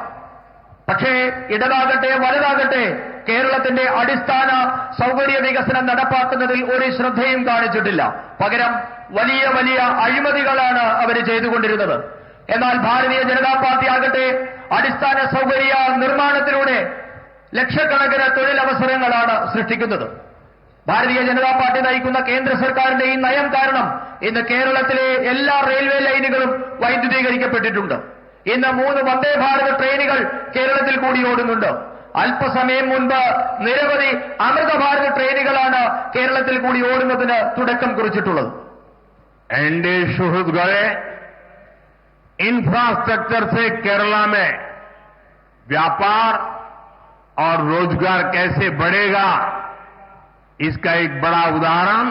പക്ഷേ ഇടതാകട്ടെ വലതാകട്ടെ കേരളത്തിന്റെ അടിസ്ഥാന സൗകര്യ വികസനം നടപ്പാക്കുന്നതിൽ ഒരു ശ്രദ്ധയും കാണിച്ചിട്ടില്ല. പകരം വലിയ വലിയ അഴിമതികളാണ് അവർ ചെയ്തുകൊണ്ടിരുന്നത്. എന്നാൽ ഭാരതീയ ജനതാ പാർട്ടി ആകട്ടെ അടിസ്ഥാന സൗകര്യ നിർമ്മാണത്തിലൂടെ ലക്ഷക്കണക്കിന് തൊഴിലവസരങ്ങളാണ് സൃഷ്ടിക്കുന്നത്. ഭാരതീയ ജനതാ പാർട്ടി നയിക്കുന്ന കേന്ദ്ര സർക്കാരിന്റെ ഈ നയം കാരണം ഇന്ന് കേരളത്തിലെ എല്ലാ റെയിൽവേ ലൈനുകളും വൈദ്യുതീകരിക്കപ്പെട്ടിട്ടുണ്ട്. ഇന്ന് 3 വന്ദേ ഭാരത് ട്രെയിനുകൾ കേരളത്തിൽ കൂടി ഓടുന്നുണ്ട്. അല്പസമയം മുൻപ് നിരവധി അമൃത ഭാരത് ട്രെയിനുകളാണ് കേരളത്തിൽ കൂടി ഓടുന്നതിന് തുടക്കം കുറിച്ചിട്ടുള്ളത്. एनडीए शुरू गए इंफ्रास्ट्रक्चर से केरला में व्यापार और रोजगार कैसे बढ़ेगा, इसका एक बड़ा उदाहरण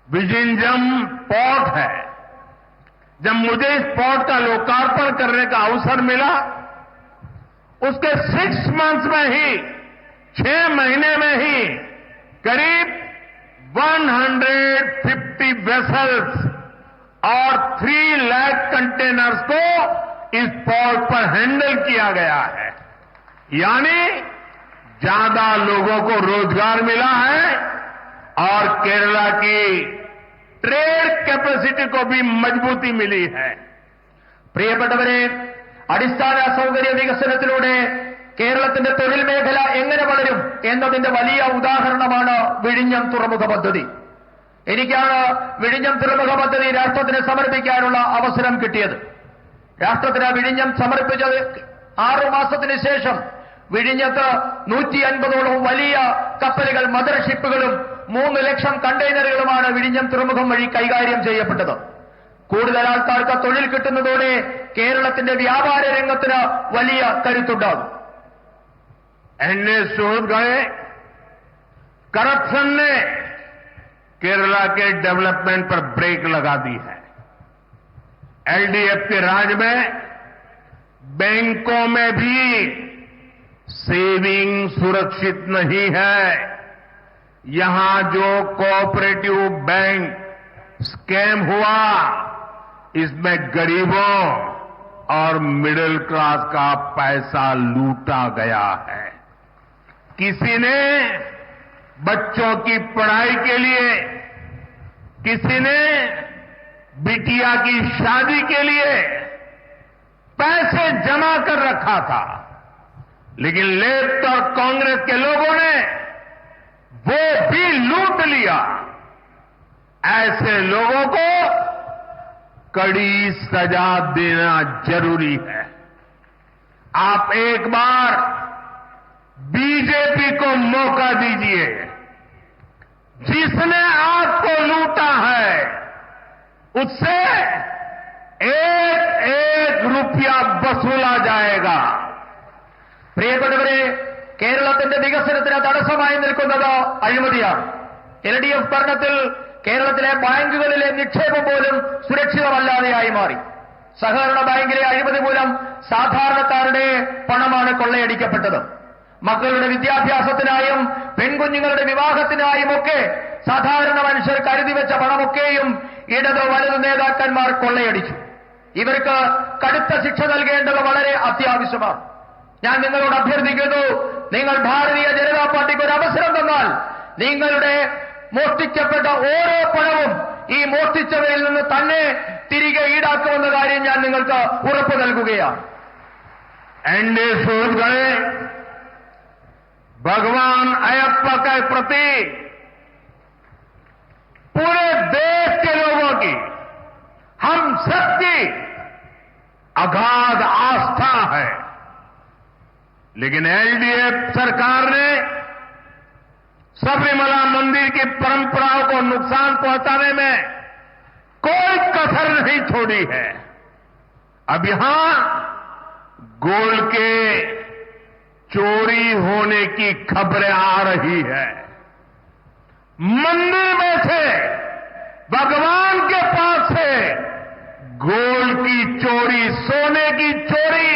विजिंजम पोर्ट है. जब मुझे इस पोर्ट का लोकार्पण करने का अवसर मिला, उसके 6 मंथ्स में ही 6 महीने में ही करीब 150 वेसल्स और 3 लाख कंटेनर्स को इस पोर्ट पर हैंडल किया गया है. यानी ज्यादा लोगों को रोजगार मिला है और केरला की ट्रेड कैपेसिटी को भी मजबूती मिली है. പ്രിയപ്പെട്ടവരെ, അടിസ്ഥാന സൗകര്യ വികസനത്തിലൂടെ കേരളത്തിന്റെ തൊഴിൽ മേഖല എങ്ങനെ വളരും എന്നതിന്റെ വലിയ ഉദാഹരണമാണ് വിഴിഞ്ഞം തുറമുഖ പദ്ധതി. എനിക്കാണ് വിഴിഞ്ഞം തുറമുഖ പദ്ധതി രാഷ്ട്രത്തിന് സമർപ്പിക്കാനുള്ള അവസരം കിട്ടിയത്. രാഷ്ട്രത്തിന് വിഴിഞ്ഞം സമർപ്പിച്ചത് 6 മാസത്തിന് ശേഷം വിഴിഞ്ഞത്ത് 150ഓളം വലിയ കപ്പലുകൾ, മദർഷിപ്പുകളും 3 ലക്ഷം കണ്ടെയ്നറുകളുമാണ് വിഴിഞ്ഞം തുറമുഖം വഴി കൈകാര്യം ചെയ്യപ്പെട്ടത്. കൂടുതൽ ആൾക്കാർക്ക് തൊഴിൽ കിട്ടുന്നതോടെ കേരളത്തിന്റെ വ്യാപാര രംഗത്തിന് വലിയ കരുത്തുണ്ടാകും. एनडीए शुरू गए करप्शन ने केरला के डेवलपमेंट पर ब्रेक लगा दी है. एलडीएफ के राज में बैंकों में भी सेविंग सुरक्षित नहीं है. यहां जो कोऑपरेटिव बैंक स्कैम हुआ, इसमें गरीबों और मिडिल क्लास का पैसा लूटा गया है. किसी ने बच्चों की पढ़ाई के लिए, किसी ने बिटिया की शादी के लिए पैसे जमा कर रखा था, लेकिन लेफ्ट और कांग्रेस के लोगों ने वो भी लूट लिया. ऐसे लोगों को कड़ी सजा देना जरूरी है. आप एक बार बीजेपी को मौका दीजिए. जिसने आपको लूटा है उससे एक रुपया वसूला जाएगा. പ്രിയപ്പെട്ടവരെ, കേരളത്തിന്റെ വികസനത്തിന് തടസ്സമായി നിൽക്കുന്നത് അഴിമതിയാണ്. എൽഡിഎഫ് ഭരണത്തിൽ കേരളത്തിലെ ബാങ്കുകളിലെ നിക്ഷേപം പോലും സുരക്ഷിതമല്ലാതെയായി മാറി. സഹകരണ ബാങ്കിലെ അഴിമതി മൂലം സാധാരണക്കാരുടെ പണമാണ് കൊള്ളയടിക്കപ്പെട്ടത്. മക്കളുടെ വിദ്യാഭ്യാസത്തിനായും പെൺകുഞ്ഞുങ്ങളുടെ വിവാഹത്തിനായുമൊക്കെ സാധാരണ മനുഷ്യർ കരുതി വെച്ച പണമൊക്കെയും ഇടത് വലതു നേതാക്കന്മാർ കൊള്ളയടിച്ചു. ഇവർക്ക് കടുത്ത ശിക്ഷ നൽകേണ്ടത് വളരെ അത്യാവശ്യമാണ്. ഞാൻ നിങ്ങളോട് അഭ്യർത്ഥിക്കുന്നു, നിങ്ങൾ ഭാരതീയ ജനതാ പാർട്ടിക്ക് ഒരു അവസരം തന്നാൽ നിങ്ങളുടെ മോഷ്ടിക്കപ്പെട്ട ഓരോ പണവും ഈ മോഷ്ടിച്ചവരിൽ നിന്ന് തന്നെ തിരികെ ഈടാക്കുമെന്ന കാര്യം ഞാൻ നിങ്ങൾക്ക് ഉറപ്പ് നൽകുകയാണ്. एनडीए शुरू गए भगवान अयप्पा के प्रति पूरे देश के लोगों की, हम सबकी अगाध आस्था है. लेकिन एलडीएफ सरकार ने सबरीमला मंदिर की परंपराओं को नुकसान पहुंचाने में कोई कसर नहीं छोड़ी है. अब यहां गोल्ड के चोरी होने की खबरें आ रही है. मंदिर में से, भगवान के पास से गोल्ड की चोरी, सोने की चोरी.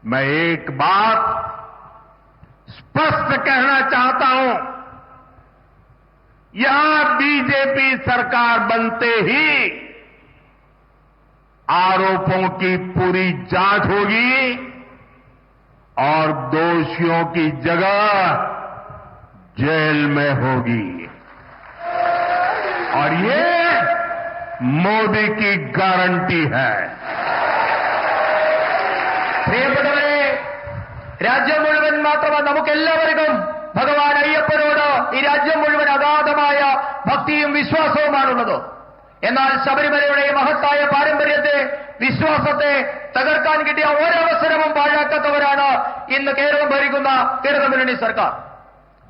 मैं एक बात स्पष्ट कहना चाहता हूं, यहां बीजेपी सरकार बनते ही आरोपों की पूरी जांच होगी और दोषियों की जगह जेल में होगी. और ये मोदी की गारंटी है. പ്രിയപ്പെട്ടവരെ, രാജ്യം മുഴുവൻ മാത്രമല്ല, നമുക്കെല്ലാവർക്കും ഭഗവാൻ അയ്യപ്പനോട് ഈ രാജ്യം മുഴുവൻ അഗാധമായ ഭക്തിയും വിശ്വാസവുമാണുള്ളത്. എന്നാൽ ശബരിമലയുടെ മഹത്തായ പാരമ്പര്യത്തെ, വിശ്വാസത്തെ തകർക്കാൻ കിട്ടിയ ഒരവസരവും പാഴാക്കാത്തവരാണ് ഇന്ന് കേരളം ഭരിക്കുന്ന ഇടതുമുന്നണി സർക്കാർ.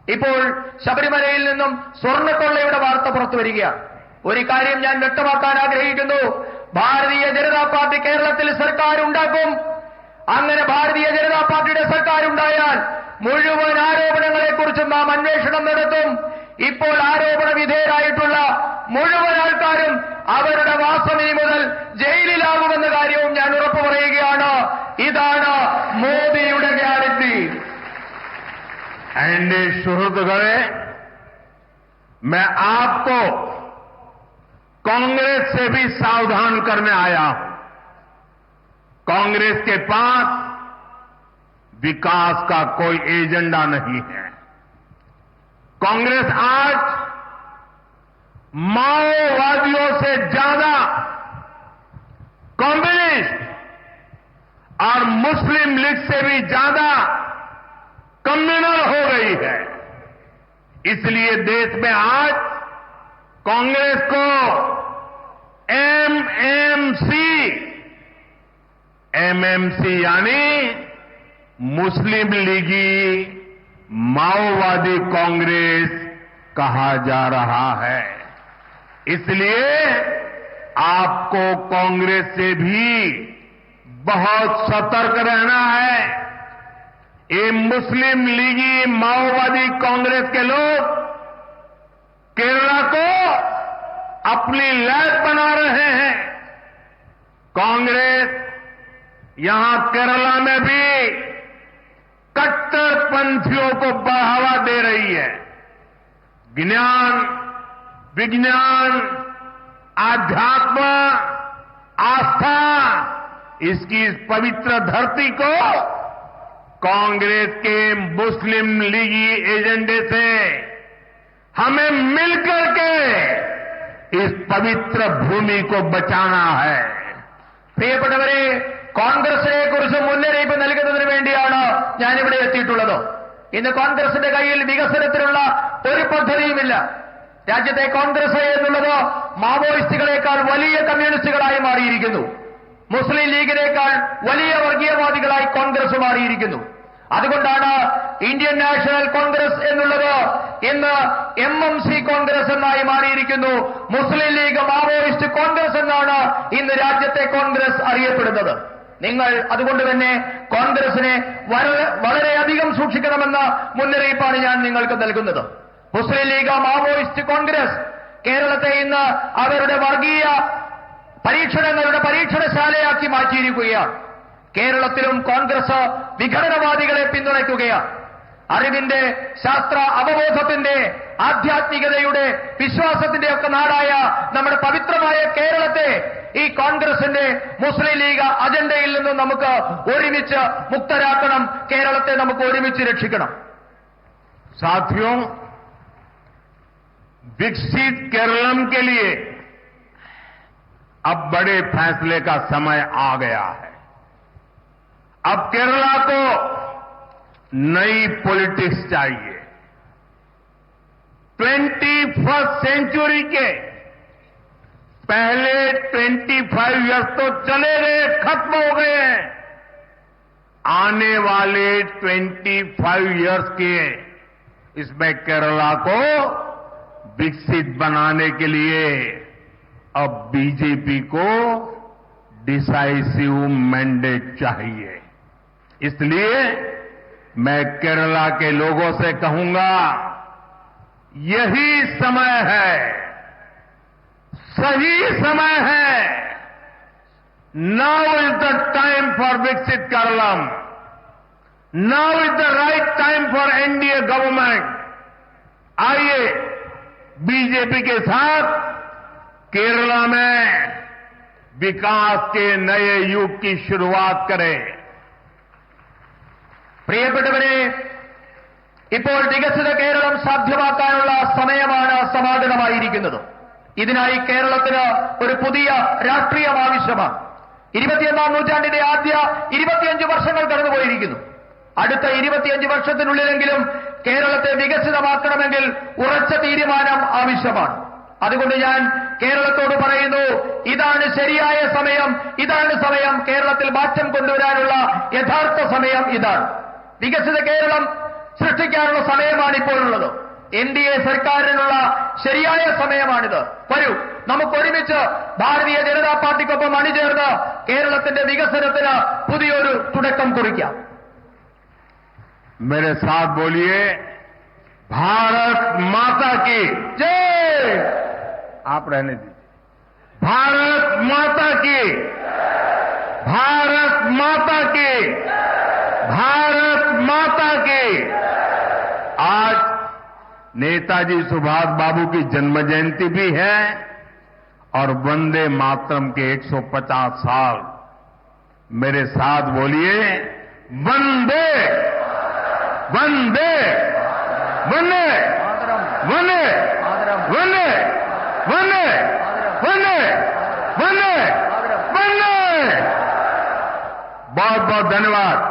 ഇപ്പോൾ ശബരിമലയിൽ നിന്നും സ്വർണ്ണക്കൊള്ളയുടെ വാർത്ത പുറത്തു വരികയാണ്. ഒരു കാര്യം ഞാൻ വ്യക്തമാക്കാൻ ആഗ്രഹിക്കുന്നു. ഭാരതീയ ജനതാ പാർട്ടി കേരളത്തിൽ സർക്കാർ ഉണ്ടാക്കും. അങ്ങനെ ഭാരതീയ ജനതാ പാർട്ടിയുടെ സർക്കാർ ഉണ്ടായാൽ മുഴുവൻ ആരോപണങ്ങളെക്കുറിച്ചും നാം അന്വേഷണം നടത്തും. ഇപ്പോൾ ആരോപണ വിധേയരായിട്ടുള്ള മുഴുവൻ ആൾക്കാരും അവരുടെ വാസമിനി മുതൽ ജയിലിലാകുമെന്ന കാര്യവും ഞാൻ ഉറപ്പു പറയുകയാണ്. ഇതാണ് മോദിയുടെ ഗ്യാരണ്ടി. एनडीए सुहृदगणे, मैं आपको कांग्रेस से भी सावधान करने आया हूं. कांग्रेस के पास विकास का कोई एजेंडा नहीं है. कांग्रेस आज माओवादियों से ज्यादा कम्युनिस्ट और मुस्लिम लीग से भी ज्यादा कम्युनल हो गई है. इसलिए देश में आज कांग्रेस को एमएमसी यानी मुस्लिम लीगी माओवादी कांग्रेस कहा जा रहा है. इसलिए आपको कांग्रेस से भी बहुत सतर्क रहना है. ये मुस्लिम लीगी माओवादी कांग्रेस के लोग केरला को अपनी लैब बना रहे हैं. कांग्रेस यहां केरला में भी कट्टरपंथियों को बढ़ावा दे रही है. ज्ञान, विज्ञान, आध्यात्म, आस्था, इसकी इस पवित्र धरती को कांग्रेस के मुस्लिम लीगी एजेंडे से हमें मिलकर के इस पवित्र भूमि को बचाना है. പ്രിയപ്പെട്ടവരെ, കോൺഗ്രസിനെ കുറിച്ച് മുന്നറിയിപ്പ് നൽകുന്നതിന് വേണ്ടിയാണ് ഞാനിവിടെ എത്തിയിട്ടുള്ളത്. ഇന്ന് കോൺഗ്രസിന്റെ കയ്യിൽ വികസനത്തിനുള്ള ഒരു പദ്ധതിയുമില്ല. രാജ്യത്തെ കോൺഗ്രസ് എന്നുള്ളത് മാവോയിസ്റ്റുകളെക്കാൾ വലിയ കമ്മ്യൂണിസ്റ്റുകളായി മാറിയിരിക്കുന്നു. മുസ്ലിം ലീഗിനേക്കാൾ വലിയ വർഗീയവാദികളായി കോൺഗ്രസ് മാറിയിരിക്കുന്നു. അതുകൊണ്ടാണ് ഇന്ത്യൻ നാഷണൽ കോൺഗ്രസ് എന്നുള്ളത് ഇന്ന് എംഎംസി കോൺഗ്രസ് എന്നായി മാറിയിരിക്കുന്നു. മുസ്ലിം ലീഗ് മാവോയിസ്റ്റ് കോൺഗ്രസ് എന്നാണ് ഇന്ന് രാജ്യത്തെ കോൺഗ്രസ് അറിയപ്പെടുന്നത്. നിങ്ങൾ അതുകൊണ്ട് തന്നെ കോൺഗ്രസിനെ വളരെയധികം സൂക്ഷിക്കണമെന്ന മുന്നറിയിപ്പാണ് ഞാൻ നിങ്ങൾക്ക് നൽകുന്നത്. മുസ്ലിം ലീഗ് മാവോയിസ്റ്റ് കോൺഗ്രസ് കേരളത്തെ ഇന്ന് അവരുടെ വർഗീയ പരീക്ഷണങ്ങളുടെ പരീക്ഷണശാലയാക്കി മാറ്റിയിരിക്കുകയാണ്. കേരളത്തിലും കോൺഗ്രസ് വിഘടനവാദികളെ പിന്തുണയ്ക്കുകയാണ്. അറിവിന്റെ, ശാസ്ത്ര അവബോധത്തിന്റെ, ആധ്യാത്മികതയുടെ, വിശ്വാസത്തിന്റെ ഒക്കെ നാടായ നമ്മുടെ പവിത്രമായ കേരളത്തെ ഈ കോൺഗ്രസിന്റെ മുസ്ലിം ലീഗ് അജണ്ടയിൽ നിന്നും നമുക്ക് ഒരുമിച്ച് മുക്തരാക്കണം. കേരളത്തെ നമുക്ക് ഒരുമിച്ച് രക്ഷിക്കണം. साथियों, विकसित केरलम के लिए अब बड़े फैसले का समय आ गया है. अब केरला को नई पॉलिटिक्स चाहिए. 21st सेंचुरी के पहले 25 इयर्स तो चले गए, खत्म हो गए हैं. आने वाले 25 इयर्स के इसमें केरला को विकसित बनाने के लिए अब बीजेपी को डिसाइसिव मैंडेट चाहिए. इसलिए मैं केरला के लोगों से कहूंगा, यही समय है, सही समय है. Now is the time for विकसित Keralam. Now is the right time for NDA government. आइए बीजेपी के साथ केरला में विकास के नए युग की शुरुआत करें. പ്രിയപ്പെട്ടവരെ, ഇപ്പോൾ വികസിത കേരളം സാധ്യമാക്കാനുള്ള സമയമാണ് സമാഗതമായിരിക്കുന്നത്. ഇതിനായി കേരളത്തിന് ഒരു പുതിയ രാഷ്ട്രീയം ആവശ്യമാണ്. 21ാം നൂറ്റാണ്ടിന്റെ ആദ്യ 25 വർഷങ്ങൾ കടന്നുപോയിരിക്കുന്നു. അടുത്ത 25 വർഷത്തിനുള്ളിലെങ്കിലും കേരളത്തെ വികസിതമാക്കണമെങ്കിൽ ഉറച്ച തീരുമാനം ആവശ്യമാണ്. അതുകൊണ്ട് ഞാൻ കേരളത്തോട് പറയുന്നു, ഇതാണ് ശരിയായ സമയം, ഇതാണ് സമയം. കേരളത്തിൽ മാറ്റം കൊണ്ടുവരാനുള്ള യഥാർത്ഥ സമയം ഇതാണ്. വികസിത കേരളം സൃഷ്ടിക്കാനുള്ള സമയമാണ് ഇപ്പോഴുള്ളത്. NDA സർക്കാരിനുള്ള ശരിയായ സമയമാണിത്. വരൂ, നമുക്ക് ഒരുമിച്ച് ഭാരതീയ ജനതാ പാർട്ടിക്കൊപ്പം അണിചേർന്ന് കേരളത്തിന്റെ വികസനത്തിന് പുതിയൊരു തുടക്കം കുറിക്കാം. मेरे साथ बोलिए, भारत माता की जय. आप रहने दीजिए. भारत माता की, भारत माता की, भारत माता की. आज नेताजी सुभाष बाबू की जन्म जयंती भी है और वंदे मातरम के 150 साल. मेरे साथ बोलिए, वंदे वंदे वंदे वंदे वंदे वंदे वंदे वंदे वंदे. बहुत बहुत धन्यवाद.